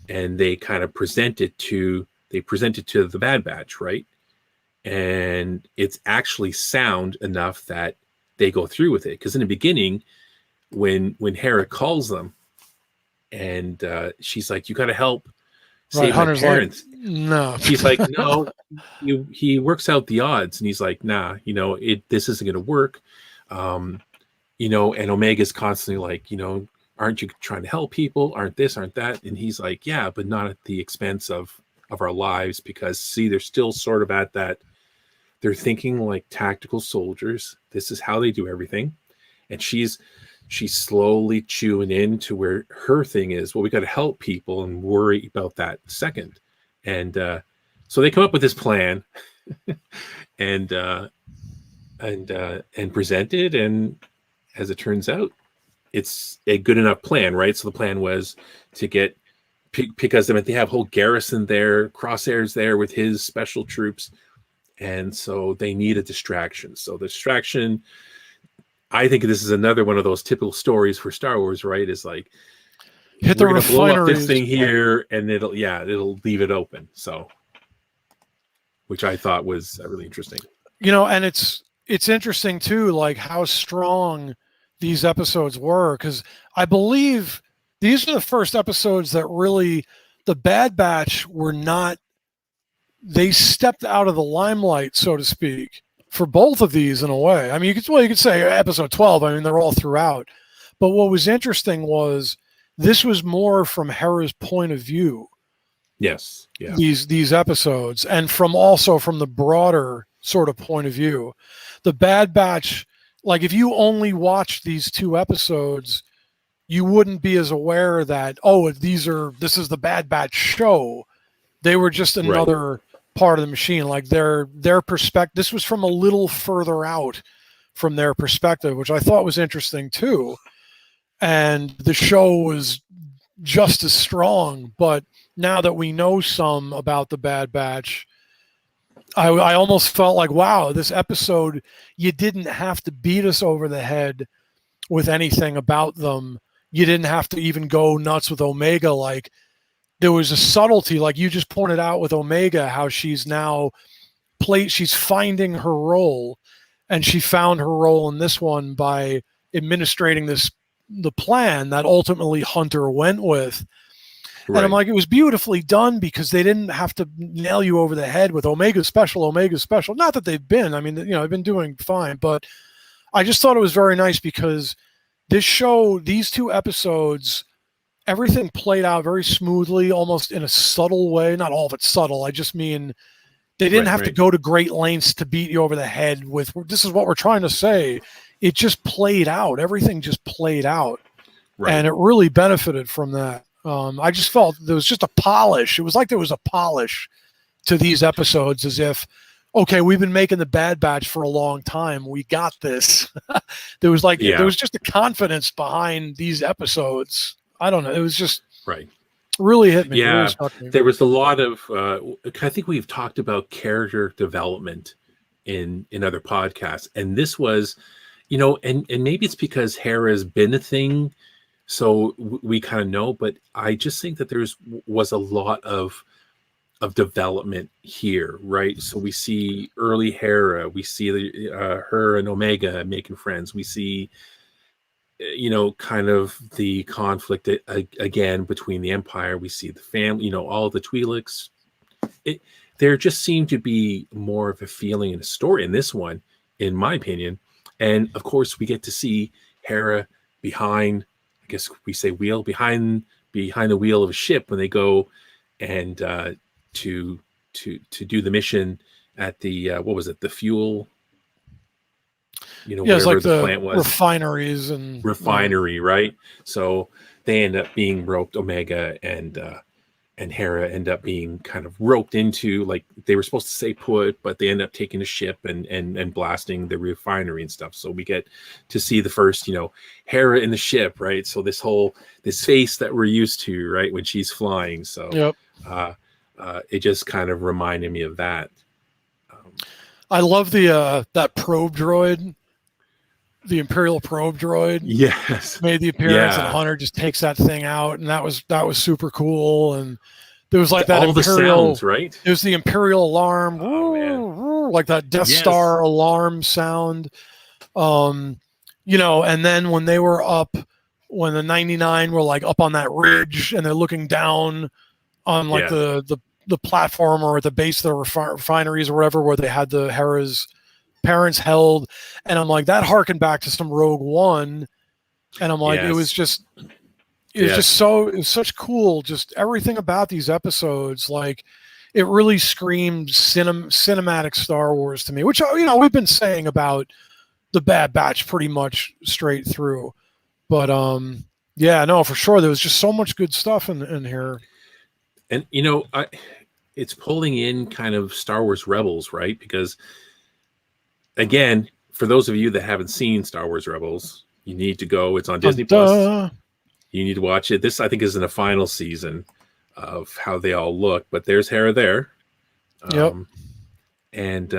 and they kind of present it to the Bad Batch, right? And it's actually sound enough that they go through with it. Because in the beginning, when Hera calls them, and she's like, "You got to help Right. save my Hunter's parents." like, no. She's like, "No." He works out the odds, and he's like, "Nah, this isn't going to work." And Omega's constantly like, aren't you trying to help people? Aren't this, aren't that? And he's like, yeah, but not at the expense of our lives, because see, they're still sort of at that. They're thinking like tactical soldiers. This is how they do everything. And she's slowly chewing into where her thing is. Well, we got to help people and worry about that second. And so they come up with this plan, and present it, and as it turns out, it's a good enough plan, right? So the plan was to get, because they have a whole garrison there, Crosshair's there with his special troops, and so they need a distraction. So the distraction, I think this is another one of those typical stories for Star Wars, right? Is like, Hit we're the going to blow up this refineries. thing here, and it'll leave it open. So, which I thought was really interesting. And it's interesting too, like how strong these episodes were, because I believe these are the first episodes that really, the Bad Batch were not, they stepped out of the limelight, so to speak, for both of these in a way. I mean, you could say episode 12. I mean, they're all throughout. But what was interesting was this was more from Hera's point of view. Yes. Yeah. These episodes, and from the broader sort of point of view. The Bad Batch, like if you only watched these two episodes, you wouldn't be as aware that, this is the Bad Batch show. They were just another part of the machine. Like their perspective, this was from a little further out from their perspective, which I thought was interesting too. And the show was just as strong, but now that we know some about the Bad Batch, I almost felt like, wow, this episode, you didn't have to beat us over the head with anything about them. You didn't have to even go nuts with Omega. Like, there was a subtlety, like you just pointed out with Omega, how she's now she's finding her role, and she found her role in this one by administrating the plan that ultimately Hunter went with. Right. And I'm like, it was beautifully done, because they didn't have to nail you over the head with Omega Special. Not that they've been. I mean, they've been doing fine. But I just thought it was very nice, because this show, these two episodes, everything played out very smoothly, almost in a subtle way. Not all of it subtle. I just mean they didn't have to go to great lengths to beat you over the head with, this is what we're trying to say. It just played out. Everything just played out. Right. And it really benefited from that. I just felt there was just a polish. It was like there was a polish to these episodes, as if, okay, we've been making the Bad Batch for a long time. We got this. There was just a confidence behind these episodes. I don't know. It was just really hit me. Yeah, really there was a lot of. I think we've talked about character development in other podcasts, and this was, and maybe it's because Hera's been a thing. So we kind of know, but I just think that was a lot of development here, right? So we see early Hera, we see her and Omega making friends. We see, kind of the conflict again between the Empire. We see the family, all the Twi'leks. There just seemed to be more of a feeling and a story in this one, in my opinion. And of course, we get to see Hera behind, I guess we say wheel, behind the wheel of a ship when they go and to do the mission at the what was it, the fuel, it's like the plant was, refinery, right? So they end up being roped, Omega and Hera end up being kind of roped into, like, they were supposed to stay put, but they end up taking a ship and blasting the refinery and stuff. So we get to see the first, Hera in the ship, right? So this face that we're used to, right, when she's flying. So it just kind of reminded me of that. I love that probe droid. The Imperial probe droid, made the appearance, and Hunter just takes that thing out, and that was super cool. And there was like that all Imperial, the sounds, right? There's the Imperial alarm, like that Death Star alarm sound. and then when they were up, when the 99 were like up on that ridge and they're looking down on like Yeah. the platform or at the base of the refineries or whatever, where they had the Hera's parents held, and I'm like, that harkened back to some Rogue One, and I'm like, Yes. it was just so, it was such cool, just everything about these episodes, like it really screamed cinematic Star Wars to me, which we've been saying about the Bad Batch pretty much straight through, but yeah, no, for sure, there was just so much good stuff in here. And it's pulling in kind of Star Wars Rebels, right? Because again, for those of you that haven't seen Star Wars Rebels, you need to go. It's on Disney Plus. You need to watch it. This, I think, is in the final season of how they all look. But there's Hera there. Yep. And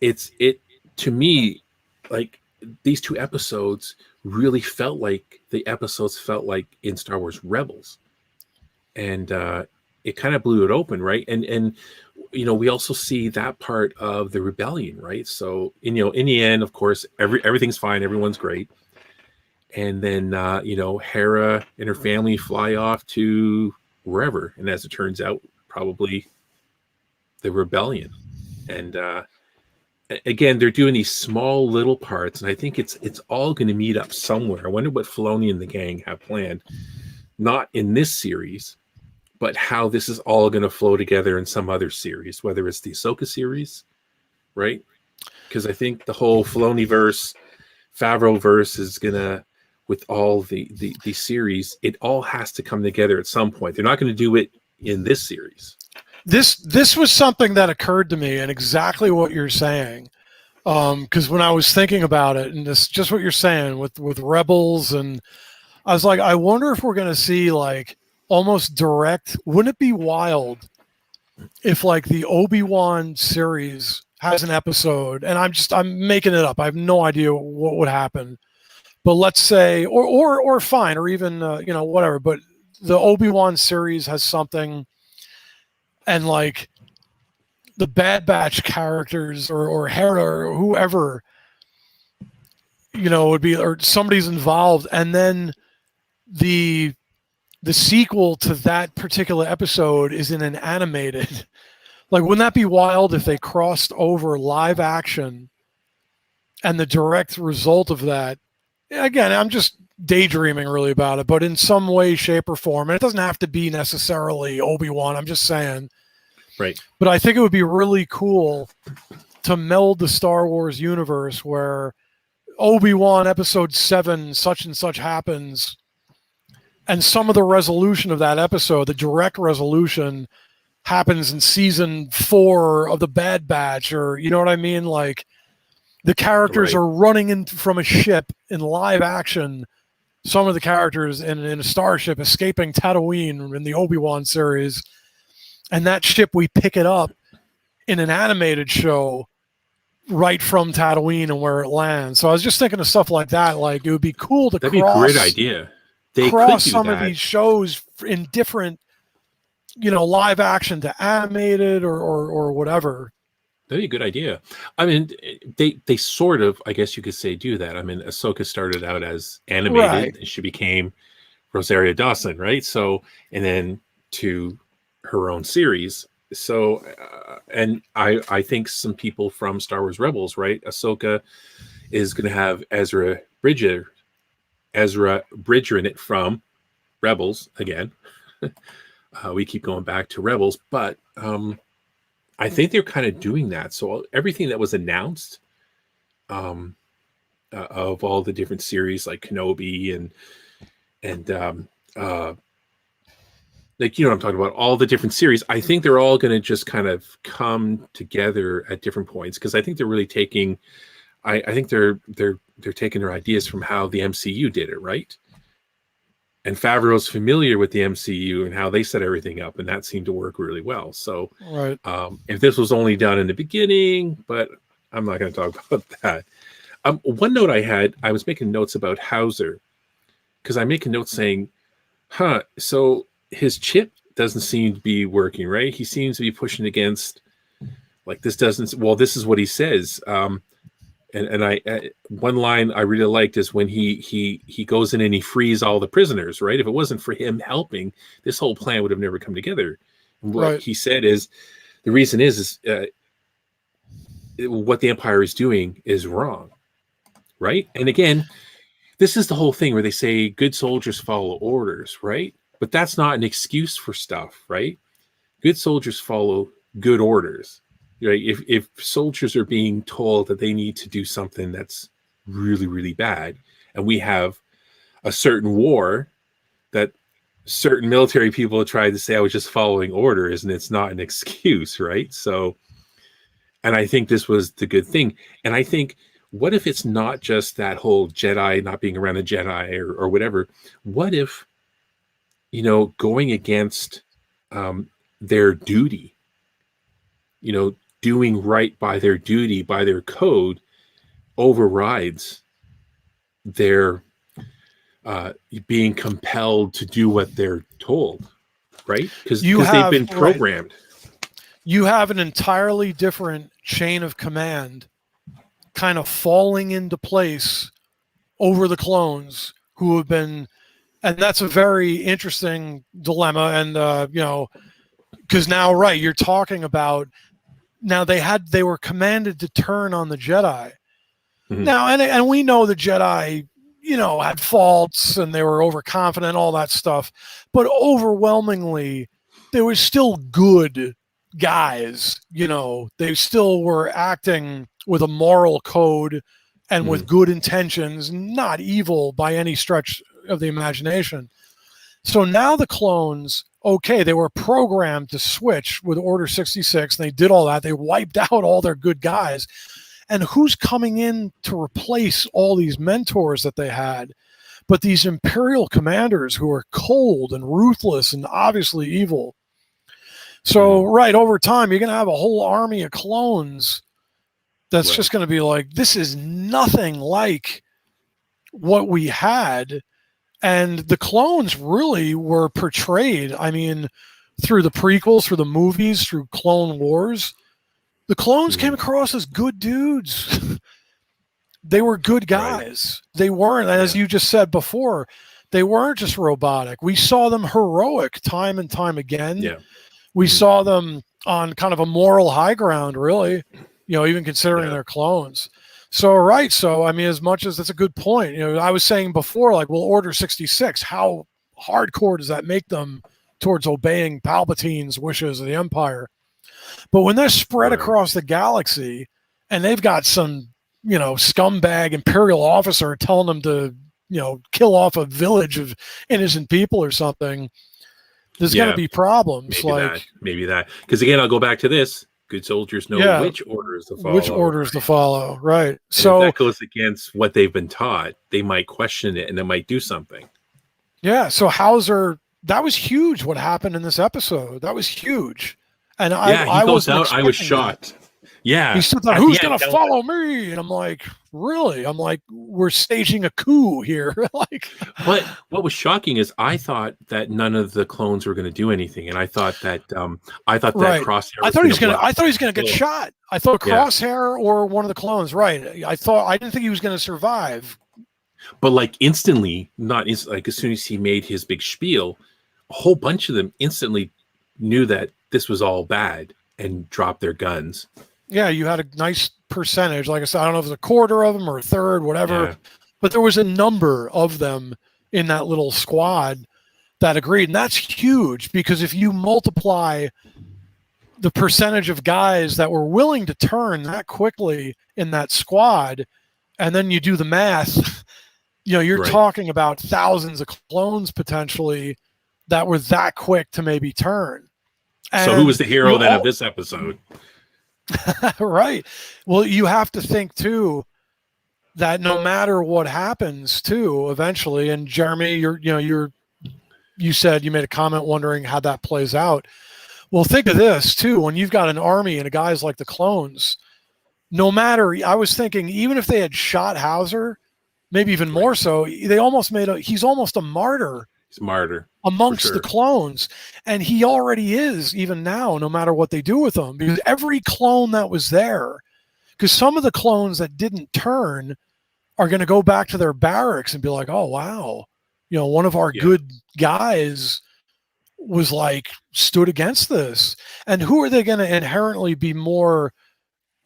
it to me, like, these two episodes really felt like the episodes felt like in Star Wars Rebels. And it kind of blew it open, right? And we also see that part of the rebellion, right? So in the end, of course, everything's fine, everyone's great, and then Hera and her family fly off to wherever, and as it turns out, probably the rebellion. And again, they're doing these small little parts, and I think it's all going to meet up somewhere. I wonder what Filoni and the gang have planned, not in this series, but how this is all going to flow together in some other series, whether it's the Ahsoka series, right? Because I think the whole Filoni-verse, Favreau-verse is going to, with all the series, it all has to come together at some point. They're not going to do it in this series. This was something that occurred to me, and exactly what you're saying. Because when I was thinking about it, and this just what you're saying with Rebels, and I was like, I wonder if we're going to see like almost direct. Wouldn't it be wild if like the Obi-Wan series has an episode, and I'm making it up. I have no idea what would happen, but let's say, or fine, or even whatever. But the Obi-Wan series has something, and like the Bad Batch characters or Hera or whoever, would be, or somebody's involved, and then the sequel to that particular episode is in an animated. Like, wouldn't that be wild if they crossed over live action and the direct result of that? Again, I'm just daydreaming really about it, but in some way, shape, or form, and it doesn't have to be necessarily Obi-Wan, I'm just saying. Right. But I think it would be really cool to meld the Star Wars universe where Obi-Wan episode 7, such and such happens, and some of the resolution of that episode, the direct resolution, happens in season 4 of the Bad Batch, or you know what I mean? Like the characters Right. are running in from a ship in live action. Some of the characters in a starship escaping Tatooine in the Obi-Wan series, and that ship, we pick it up in an animated show right from Tatooine and where it lands. So I was just thinking of stuff like that. Like it would be cool to That'd be a great idea. They cross could do some that. of these shows in different, live action to animated or whatever. That'd be a good idea. I mean, they sort of, I guess you could say, do that. I mean, Ahsoka started out as animated, Right. and she became Rosario Dawson, right? So, and then to her own series. So, and I think some people from Star Wars Rebels, right? Ahsoka is going to have Ezra Bridger in it from Rebels again. We keep going back to Rebels, but I think they're kind of doing that. So everything that was announced of all the different series like Kenobi and like, what I'm talking about, all the different series, I think they're all going to just kind of come together at different points, because I think they're really taking, I think they're taking their ideas from how the MCU did it, right? And Favreau's familiar with the MCU and how they set everything up, and that seemed to work really well. So, Right. If this was only done in the beginning, but I'm not going to talk about that. One note I was making notes about Hauser, because I make a note saying, so his chip doesn't seem to be working, right? He seems to be pushing against, like, this is what he says. And one line I really liked is when he goes in and he frees all the prisoners, right? If it wasn't for him helping, this whole plan would have never come together. And what he said is the reason is what the Empire is doing is wrong, right? And again, this is the whole thing where they say good soldiers follow orders, right? But that's not an excuse for stuff, right? Good soldiers follow good orders, right? If soldiers are being told that they need to do something that's really, really bad, and we have a certain war that certain military people tried to say I was just following orders, and it's not an excuse, right? So, and I think this was the good thing. And I think, what if it's not just that whole Jedi not being around a Jedi or whatever? What if, going against their duty, doing right by their duty, by their code, overrides their being compelled to do what they're told, right? Because they've been programmed. Right. You have an entirely different chain of command kind of falling into place over the clones who have been, and that's a very interesting dilemma. And because now, right, you're talking about now they were commanded to turn on the Jedi. Mm-hmm. Now, and we know the Jedi, had faults and they were overconfident, all that stuff, but overwhelmingly they were still good guys. They still were acting with a moral code and with good intentions, not evil by any stretch of the imagination. So now the clones, okay, they were programmed to switch with Order 66, and they did all that. They wiped out all their good guys. And who's coming in to replace all these mentors that they had? But these Imperial commanders who are cold and ruthless and obviously evil. So, right, over time, you're going to have a whole army of clones that's just going to be like, this is nothing like what we had. And the clones really were portrayed, through the prequels, through the movies, through Clone Wars. The clones came across as good dudes. They were good guys. Right. They weren't, as you just said before, they weren't just robotic. We saw them heroic time and time again. Yeah. We saw them on kind of a moral high ground, really, even considering they're clones. So, right. So, as much as that's a good point, I was saying before, like, well, Order 66, how hardcore does that make them towards obeying Palpatine's wishes of the Empire? But when they're spread across the galaxy and they've got some, scumbag Imperial officer telling them to, kill off a village of innocent people or something, there's going to be problems. Maybe that. Because again, I'll go back to this. Good soldiers know which orders to follow. Which orders to follow, right. And so if that goes against what they've been taught, they might question it and they might do something. Yeah, so Hauser, that was huge what happened in this episode. That was huge. And I was shocked. That. Yeah. He said, who's going to follow me? And I'm like, really? I'm like, we're staging a coup here. But what was shocking is I thought that none of the clones were going to do anything. And I thought that Crosshair I thought he was going to get shot. I thought Crosshair or one of the clones. Right. I didn't think he was going to survive. But instantly, as soon as he made his big spiel, a whole bunch of them instantly knew that this was all bad and dropped their guns. Yeah, you had a nice percentage. Like I said, I don't know if it was a quarter of them or a third, whatever. But there was a number of them in that little squad that agreed. And that's huge, because if you multiply the percentage of guys that were willing to turn that quickly in that squad, and then you do the math, you're talking about thousands of clones potentially that were that quick to maybe turn. And so who was the hero then of this episode? Right. Well, you have to think too that no matter what happens too, eventually, and Jeremy, you said you made a comment wondering how that plays out. Well, think of this too. When you've got an army and guys like the clones, no matter, I was thinking, even if they had shot Hauser, maybe even more so, they almost he's almost a martyr. He's a martyr amongst the clones, and he already is even now, no matter what they do with him, because every clone that was there because some of the clones that didn't turn are going to go back to their barracks and be like, oh, wow, one of our good guys was like stood against this. And who are they going to inherently be more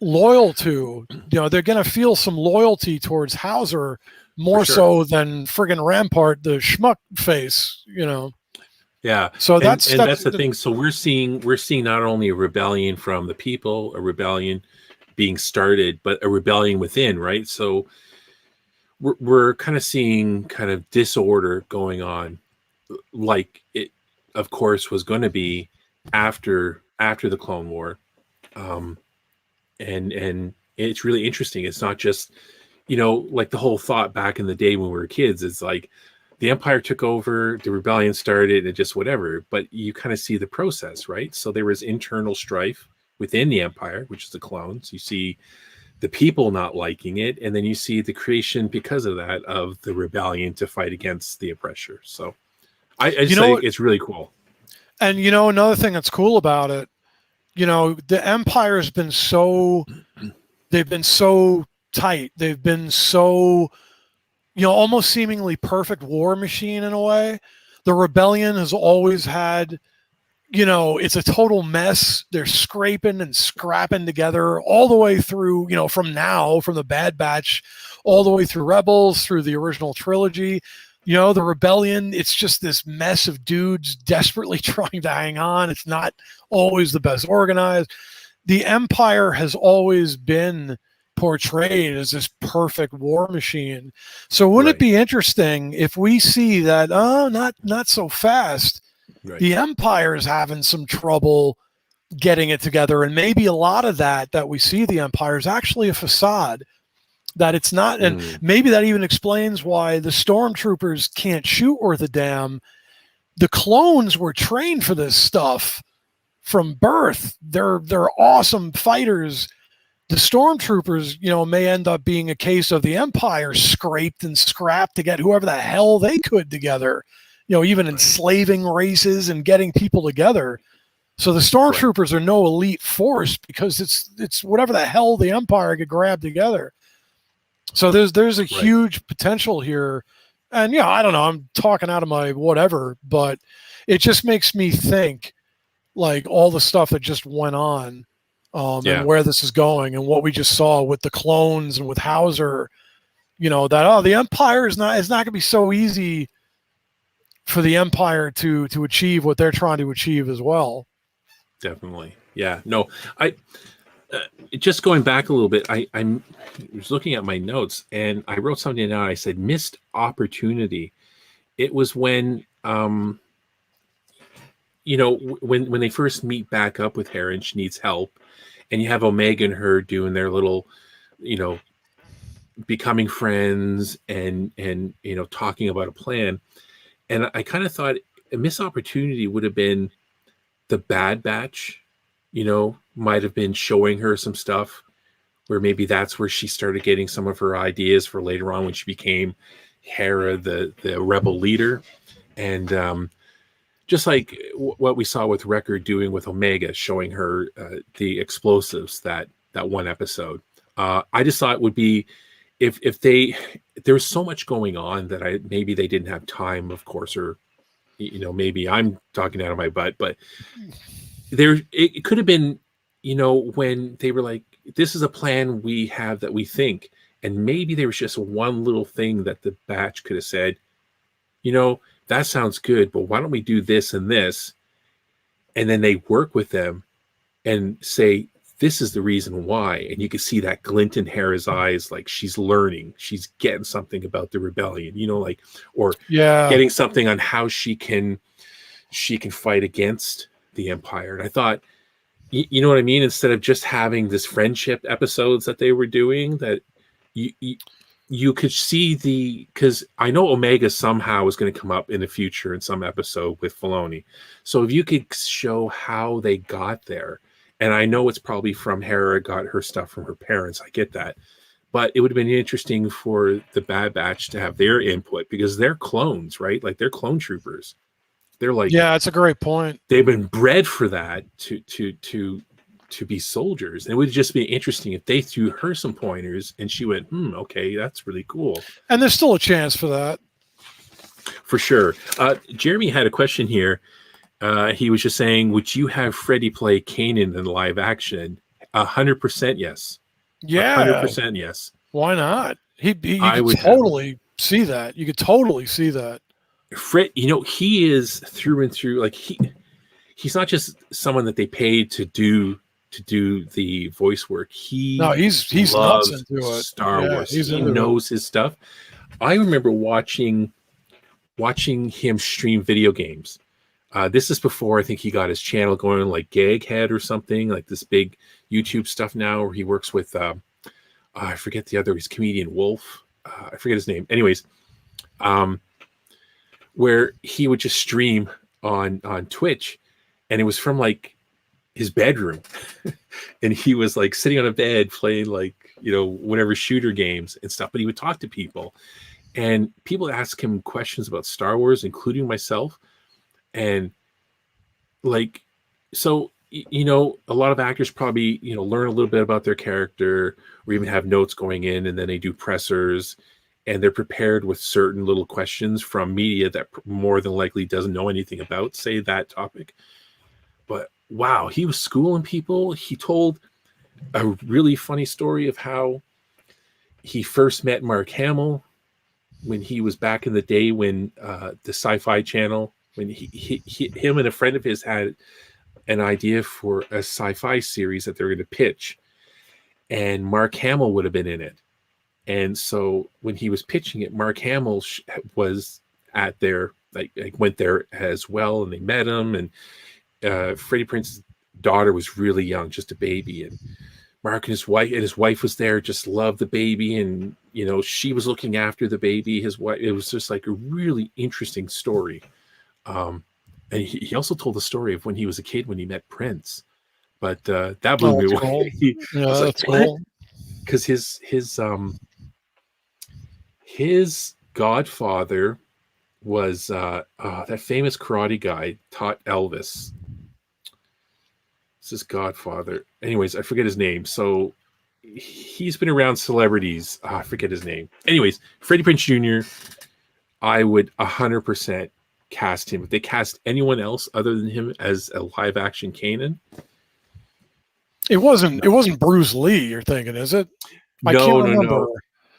loyal to? They're going to feel some loyalty towards Hauser more so than friggin' Rampart, the schmuck face, Yeah. So that's the thing. So we're seeing not only a rebellion from the people, a rebellion being started, but a rebellion within, right? So we're kind of seeing kind of disorder going on, like it, of course, was going to be after the Clone War, and it's really interesting. It's not just like the whole thought back in the day when we were kids. It's like the Empire took over, the rebellion started, and just whatever. But you kind of see the process, right? So there was internal strife within the Empire, which is the clones. You see the people not liking it, and then you see the creation because of that of the rebellion to fight against the oppressor. So I just think it's really cool. And another thing that's cool about it, the Empire has been they've been so tight, they've been so almost seemingly perfect war machine in a way. The rebellion has always had, it's a total mess. They're scraping and scrapping together all the way through, from the Bad Batch, all the way through Rebels, through the original trilogy. The rebellion, it's just this mess of dudes desperately trying to hang on. It's not always the best organized. The Empire has always been portrayed as this perfect war machine. So wouldn't it be interesting if we see that, not so fast, the Empire is having some trouble getting it together, and maybe a lot of that we see the Empire is actually a facade, that it's not, and maybe that even explains why the stormtroopers can't shoot worth a damn. The clones were trained for this stuff from birth. They're awesome fighters. The stormtroopers, may end up being a case of the Empire scraped and scrapped to get whoever the hell they could together, even enslaving races and getting people together. So the stormtroopers are no elite force because it's whatever the hell the Empire could grab together. So there's a huge potential here. And I don't know, I'm talking out of my whatever, but it just makes me think like all the stuff that just went on. And where this is going, and what we just saw with the clones and with Hauser, that the Empire it's not going to be so easy for the Empire to achieve what they're trying to achieve as well. Definitely, yeah. No, I just going back a little bit. I was looking at my notes and I wrote something down. I said missed opportunity. It was when when they first meet back up with Hera and she needs help. And you have Omega and her doing their little, becoming friends and talking about a plan. And I kind of thought a missed opportunity would have been the Bad Batch, might have been showing her some stuff where maybe that's where she started getting some of her ideas for later on when she became Hera, the rebel leader. And just like what we saw with Wrecker doing with Omega, showing her the explosives that one episode. I just thought it would be if there was so much going on that maybe they didn't have time, of course, or maybe I'm talking out of my butt, but it could have been when they were like, this is a plan we have that we think, and maybe there was just one little thing that the batch could have said, that sounds good, but why don't we do this and this? And then they work with them and say, this is the reason why. And you can see that glint in Hera's eyes, like she's learning, she's getting something about the rebellion, or getting something on how she can fight against the Empire. And I thought, you know what I mean? Instead of just having this friendship episodes that they were doing, that you could see because I know Omega somehow is going to come up in the future in some episode with Filoni. So if you could show how they got there, and I know it's probably from Hera got her stuff from her parents, I get that, but it would have been interesting for the Bad Batch to have their input because they're clones, right? Like they're clone troopers. They're like, yeah, that's a great point. They've been bred for that to to be soldiers. And it would just be interesting if they threw her some pointers and she went, okay, that's really cool. And there's still a chance for that. For sure. Jeremy had a question here. He was just saying, would you have Freddie play Kanan in live action? 100% yes. Yeah. 100% yes. Why not? You could totally see that. You could totally see that. Fred, he is through and through. Like he's not just someone that they paid to do the voice work. He's nuts into it. Star Wars. He knows his stuff. I remember watching him stream video games. This is before I think he got his channel going, like Gaghead or something, like this big YouTube stuff now, where he works with I forget the other. He's comedian Wolf. I forget his name. Anyways, where he would just stream on Twitch, and it was from like his bedroom, and he was like sitting on a bed playing like whatever shooter games and stuff. But he would talk to people, and people ask him questions about Star Wars, including myself, and like so. A lot of actors probably, learn a little bit about their character or even have notes going in, and then they do pressers and they're prepared with certain little questions from media that more than likely doesn't know anything about, say, that topic. But wow, he was schooling people. He told a really funny story of how he first met Mark Hamill when he was back in the day when the Sci-Fi Channel, when him and a friend of his had an idea for a sci-fi series that they were going to pitch, and Mark Hamill would have been in it. And so when he was pitching it, Mark Hamill was at their went there as well, and they met him. And Freddie Prinze's daughter was really young, just a baby, and Mark and his wife was there, just loved the baby, and she was looking after the baby. His wife. It was just like a really interesting story. And he also told the story of when he was a kid when he met Prince, but that blew me away. Yeah, that's cool. Because his godfather was that famous karate guy taught Elvis. It's his godfather. Anyways, I forget his name. So he's been around celebrities. I forget his name. Anyways, Freddie Prinze Jr. I would 100% cast him. If they cast anyone else other than him as a live action Kanan, it wasn't Bruce Lee. You're thinking, is it? I can't remember.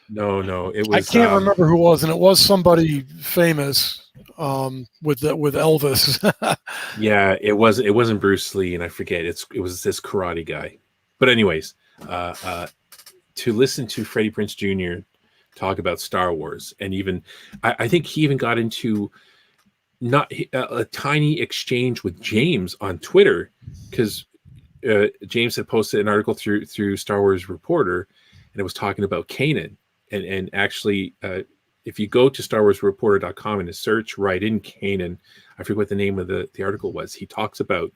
No. It was. I can't remember who it was, and it was somebody famous with Elvis. Yeah, it wasn't Bruce Lee, and I forget. It was this karate guy. But anyways, to listen to Freddie Prinze Jr. talk about Star Wars, and even I think he even got into not a tiny exchange with James on Twitter, because James had posted an article through Star Wars Reporter, and it was talking about Kanan. And actually, if you go to StarWarsReporter.com and search right in Kanan, I forget what the name of the article was. He talks about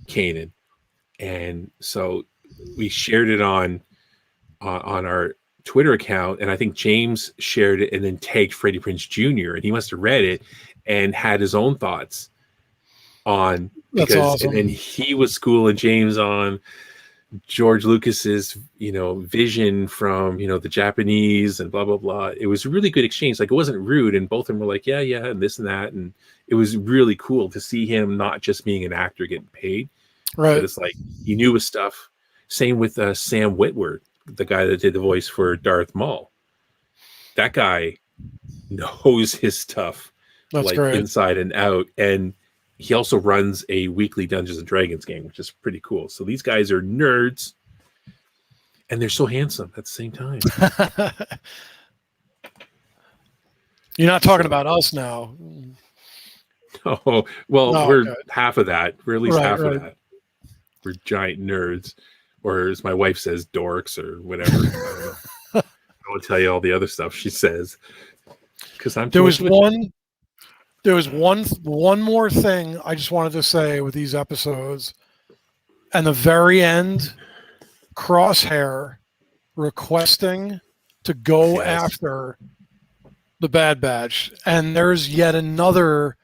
Kanan, and so we shared it on our Twitter account, and I think James shared it and then tagged Freddie Prinze Jr. and he must have read it and had his own thoughts on, because That's awesome. And then he was schooling James on George Lucas's vision from the Japanese and blah blah blah. It was a really good exchange. Like, it wasn't rude, and both of them were like yeah and this and that, and it was really cool to see him not just being an actor getting paid, right? But it's like he knew his stuff. Same with Sam Witwer, the guy that did the voice for Darth Maul. That guy knows his stuff. That's like great. Inside and out. And he also runs a weekly Dungeons and Dragons game, which is pretty cool. So these guys are nerds, and they're so handsome at the same time. You're not talking about us now. Oh, well, no, we're okay. half of that. We're at least half of that. We're giant nerds, or as my wife says, dorks, or whatever. I don't know. I won't tell you all the other stuff she says, because I'm. There was one more thing I just wanted to say with these episodes. And the very end, Crosshair requesting to go after the Bad Batch. And there's yet another,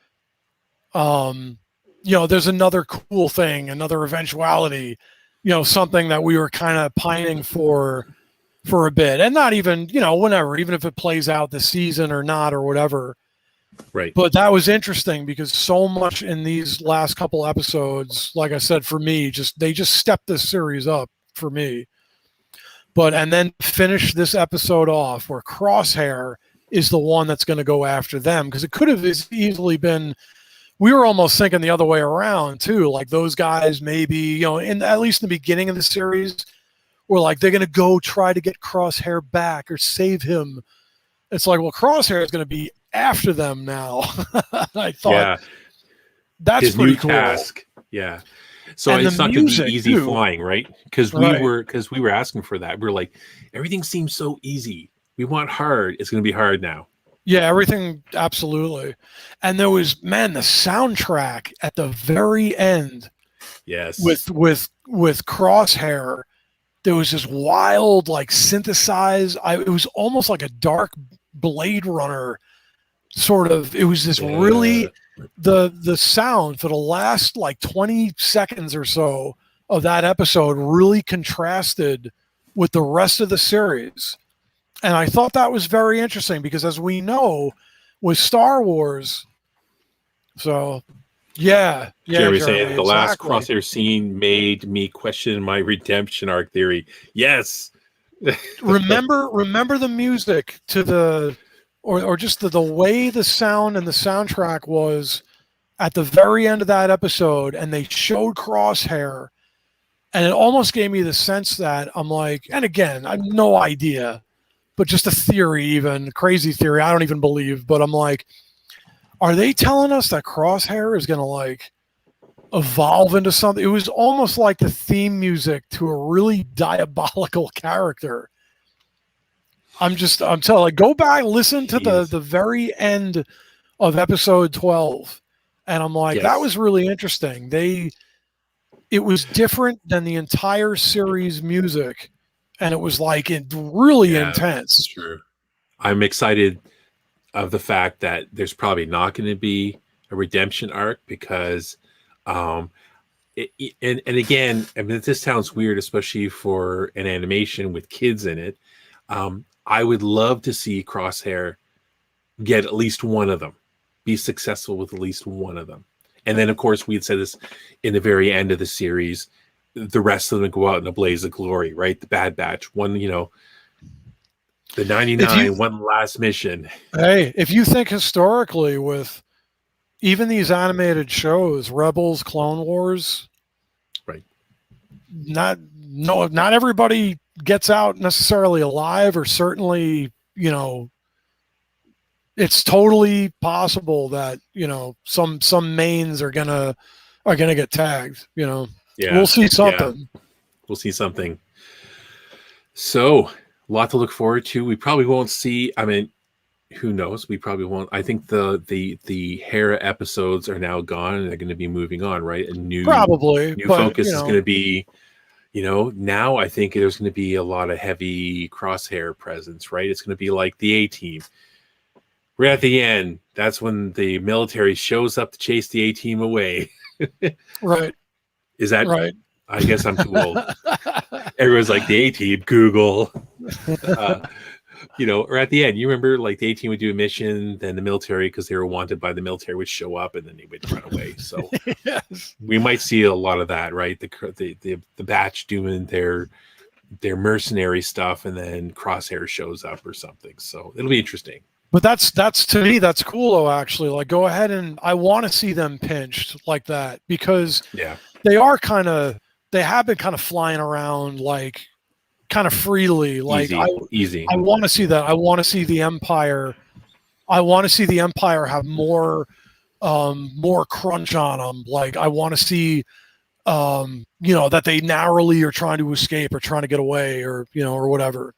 there's another cool thing, another eventuality something that we were kind of pining for a bit, and not even, whenever, even if it plays out this season or not or whatever. Right. But that was interesting because so much in these last couple episodes, like I said, for me, they just stepped this series up for me. And then finish this episode off where Crosshair is the one that's going to go after them, because it could have easily been, we were almost thinking the other way around too. Like those guys maybe, at least in the beginning of the series, were like, they're going to go try to get Crosshair back or save him. It's like, well, Crosshair is going to be after them now. I thought that's his pretty new cool. Task. Yeah. So and it's not going to be easy too. Flying, right? Because we were asking for that. We're like, everything seems so easy. We want hard. It's going to be hard now. Yeah, everything, absolutely. And there was, the soundtrack at the very end. Yes. With Crosshair, there was this wild, like, synthesized. It was almost like a dark Blade Runner sort of. It was this really, the sound for the last like 20 seconds or so of that episode really contrasted with the rest of the series. And I thought that was very interesting because, as we know, with Star Wars, Jeremy saying the last Crosshair scene made me question my redemption arc theory. Yes. remember the music to the, or just the way the sound and the soundtrack was at the very end of that episode, and they showed Crosshair, and it almost gave me the sense that I'm like, and again, I have no idea, but just a theory, even crazy theory, I don't even believe, but I'm like, are they telling us that Crosshair is going to like evolve into something? It was almost like the theme music to a really diabolical character. I'm telling, like, go back, listen to the very end of episode 12. And I'm like, that was really interesting. It was different than the entire series music. And it was like really intense. That's true. I'm excited of the fact that there's probably not going to be a redemption arc because, and again, I mean, this sounds weird, especially for an animation with kids in it. I would love to see Crosshair get at least one of them, be successful with at least one of them. And then, of course, we had said this in the very end of the series, the rest of them go out in a blaze of glory, right? The Bad Batch, one, the 99, one last mission. Hey, if you think historically with even these animated shows, Rebels, Clone Wars, right? Not everybody gets out necessarily alive, or certainly, it's totally possible that, some mains are gonna get tagged, we'll see something. Yeah. We'll see something. So a lot to look forward to. We probably won't see, I mean, who knows? We probably won't. I think the Hera episodes are now gone and they're going to be moving on, right? A new focus is going to be, now I think there's going to be a lot of heavy Crosshair presence, right? It's going to be like the A-Team. Right at the end, that's when the military shows up to chase the A-Team away. Right. Is that right? I guess I'm too old. Everyone's like, the A-Team, Google. Or at the end, you remember, like, the A-Team would do a mission, then the military, because they were wanted by the military, would show up, and then they would run away. So yes. We might see a lot of that, right? The batch doing their mercenary stuff, and then Crosshair shows up or something. So it'll be interesting. But that's to me, that's cool though, actually. Like, go ahead, and I want to see them pinched like that, because they have been kind of flying around like kind of freely. Like easy. I want to see that. I want to see the Empire. I want to see the Empire have more crunch on them. Like, I want to see, that they narrowly are trying to escape or trying to get away, or whatever.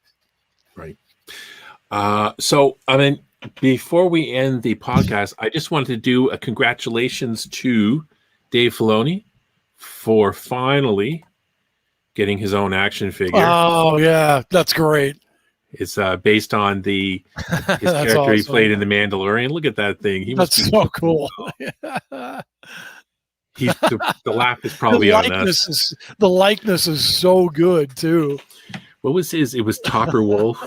Right. So, I mean, before we end the podcast, I just wanted to do a congratulations to Dave Filoni for finally getting his own action figure. Oh yeah, that's great. It's based on his character awesome. He played in The Mandalorian. Look at that thing. That's so cool. The laugh is The probably on likeness us. is the likeness is so good too. What was his? It was Topper Wolf,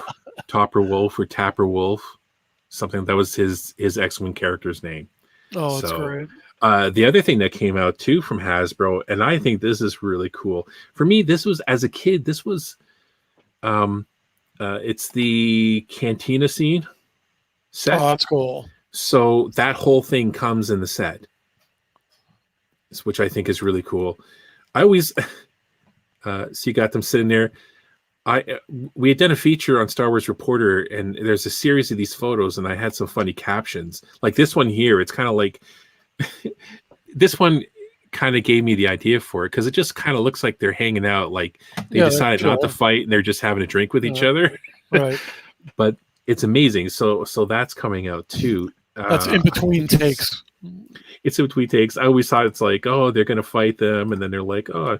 Topper Wolf or Tapper Wolf, something that was his X-Wing character's name. Oh, it's So great. the other thing that came out too from Hasbro, and I think this is really cool. For me, this was as a kid. This was it's the Cantina scene set. Oh, that's cool. So that whole thing comes in the set, which I think is really cool. I always so you got them sitting there. We had done a feature on Star Wars Reporter, and there's a series of these photos, and I had some funny captions. Like this one here, it's kind of like this one kind of gave me the idea for it because it just kind of looks like they're hanging out, like they decided not to fight and they're just having a drink with each other. Right. But it's amazing. So that's coming out too. That's in between takes. It's in between takes. I always thought it's like, oh, they're going to fight them, and then they're like, oh,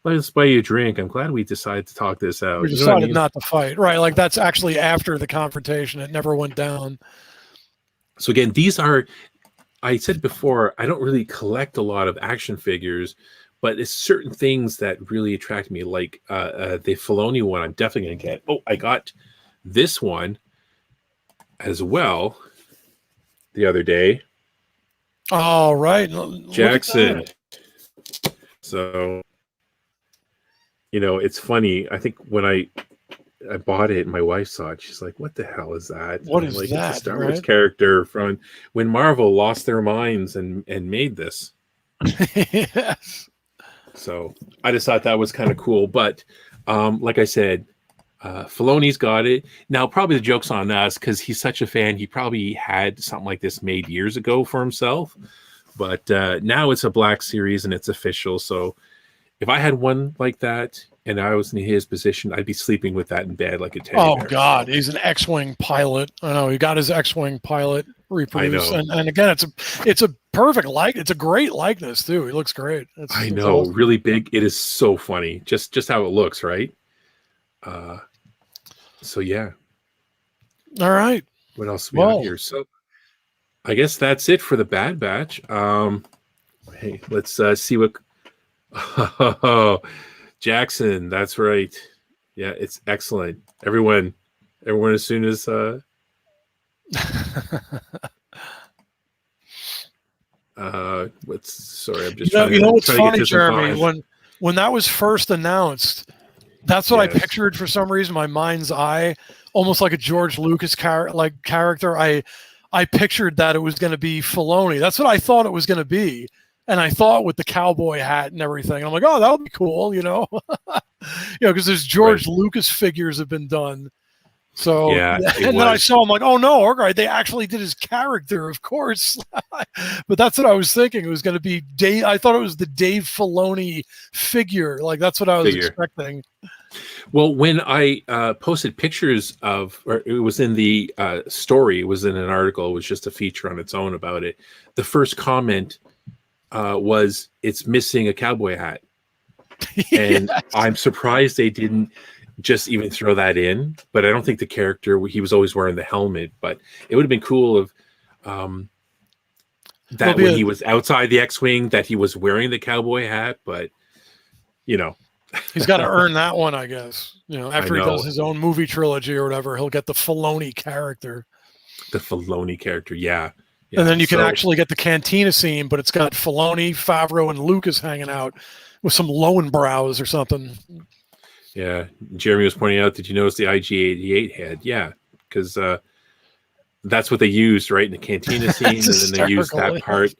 let's buy you a drink. I'm glad we decided to talk this out. We decided not to fight. Right. Like that's actually after the confrontation. It never went down. So again, these are, I said before, I don't really collect a lot of action figures, but it's certain things that really attract me. Like the Filoni one, I'm definitely going to get. Oh, I got this one as well the other day. Oh, right. Jackson. So, it's funny. I think when I bought it and my wife saw it, she's like, what the hell is that? What is like, that? It's a Star Wars character from when Marvel lost their minds and made this. Yes. So I just thought that was kind of cool. But like I said, Filoni's got it. Now, probably the joke's on us because he's such a fan. He probably had something like this made years ago for himself. But now it's a Black Series and it's official. So if I had one like that and I was in his position, I'd be sleeping with that in bed like a teddy bear. God, he's an X-Wing pilot. I know he got his X-Wing pilot reproduced, and again, it's a perfect it's a great likeness too. He looks great. I know, awesome. Really big. It is so funny, just how it looks, right? So yeah. All right. What else we got here? So I guess that's it for the Bad Batch. Hey, let's see what. Oh, Jackson, that's right. Yeah, it's excellent. Everyone as soon as sorry, I'm just trying to what's funny, Jeremy, when that was first announced, that's what I pictured for some reason. My mind's eye, almost like a George Lucas character. I pictured that it was going to be Filoni. That's what I thought it was going to be. And I thought with the cowboy hat and everything, I'm like, oh, that'll be cool, because there's George Lucas figures have been done. So, and then I saw him like, oh no, all right, they actually did his character, of course. But that's what I was thinking. It was going to be Dave. I thought it was the Dave Filoni figure. Like that's what I was expecting. Well, when I posted pictures of, or it was in the story, it was in an article, it was just a feature on its own about it. The first comment was it's missing a cowboy hat. And I'm surprised they didn't just even throw that in, but I don't think the character, he was always wearing the helmet, but it would have been cool if that when he was outside the X-Wing that he was wearing the cowboy hat, but he's got to earn that one, I guess. After he does his own movie trilogy or whatever, he'll get the Filoni character. The Filoni character, yeah. And then you can actually get the cantina scene, but it's got Filoni, Favreau, and Lucas hanging out with some Lowenbrows or something. Yeah. Jeremy was pointing out, did you notice the IG-88 head? Yeah, because that's what they used, right, in the cantina scene, and then they used that part.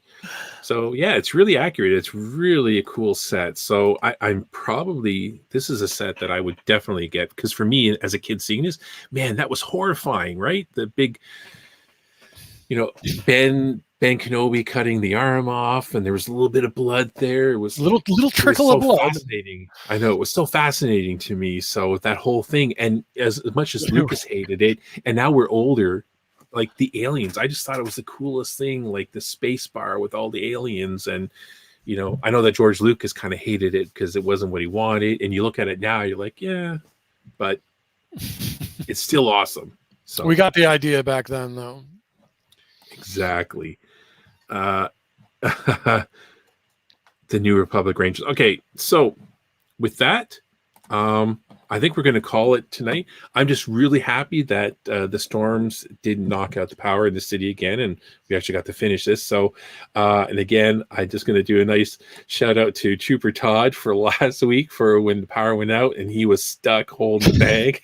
So, yeah, it's really accurate. It's really a cool set. So I'm probably, this is a set that I would definitely get, because for me, as a kid seeing this, man, that was horrifying, right? The big... Ben Kenobi cutting the arm off, and there was a little bit of blood there. It was little trickle of blood. Fascinating. I know, it was so fascinating to me. So that whole thing, and as much as Lucas hated it, and now we're older, like the aliens, I just thought it was the coolest thing, like the space bar with all the aliens. And I know that George Lucas kind of hated it because it wasn't what he wanted. And you look at it now, you're like, yeah, but it's still awesome. So we got the idea back then, though. Exactly. The New Republic Rangers. Okay, so with that, I think we're going to call it tonight. I'm just really happy that the storms didn't knock out the power in the city again, and we actually got to finish this. So, and again, I'm just going to do a nice shout out to Trooper Todd for last week for when the power went out and he was stuck holding the bag.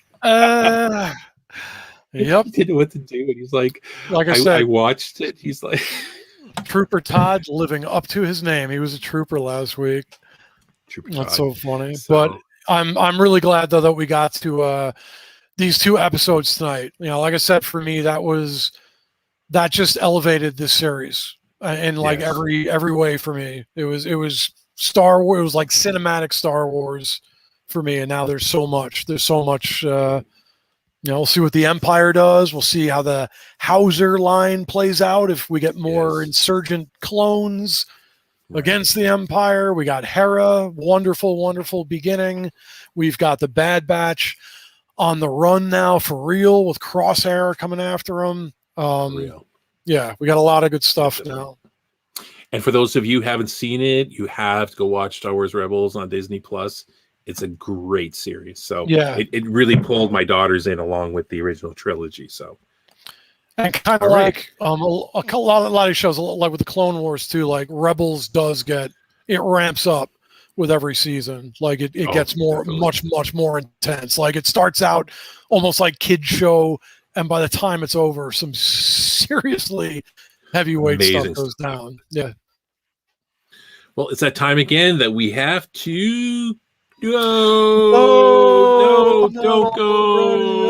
Yep. He didn't know what to do, and he's like I said, I watched it. He's like Trooper Todd living up to his name. He was a trooper last week. Trooper That's Todd. so funny. But I'm really glad though that we got to these 2 episodes tonight. You know, like I said, for me that just elevated this series in like every way for me. It was Star Wars. It was like cinematic Star Wars for me, and now there's so much. You know, we'll see what the Empire does. We'll see how the Hauser line plays out. If we get more insurgent clones against the Empire, we got Hera, wonderful, wonderful beginning. We've got the Bad Batch on the run now for real with Crosshair coming after them. Yeah, we got a lot of good stuff now. And for those of you who haven't seen it, you have to go watch Star Wars Rebels on Disney Plus. It's a great series. So it really pulled my daughters in along with the original trilogy. So, and kind of like a lot of shows, like with the Clone Wars too, like Rebels it ramps up with every season. Like it gets much more intense. Like it starts out almost like kid show, and by the time it's over, some seriously heavyweight stuff goes down. Yeah. Well, it's that time again that we have to go. No, don't go.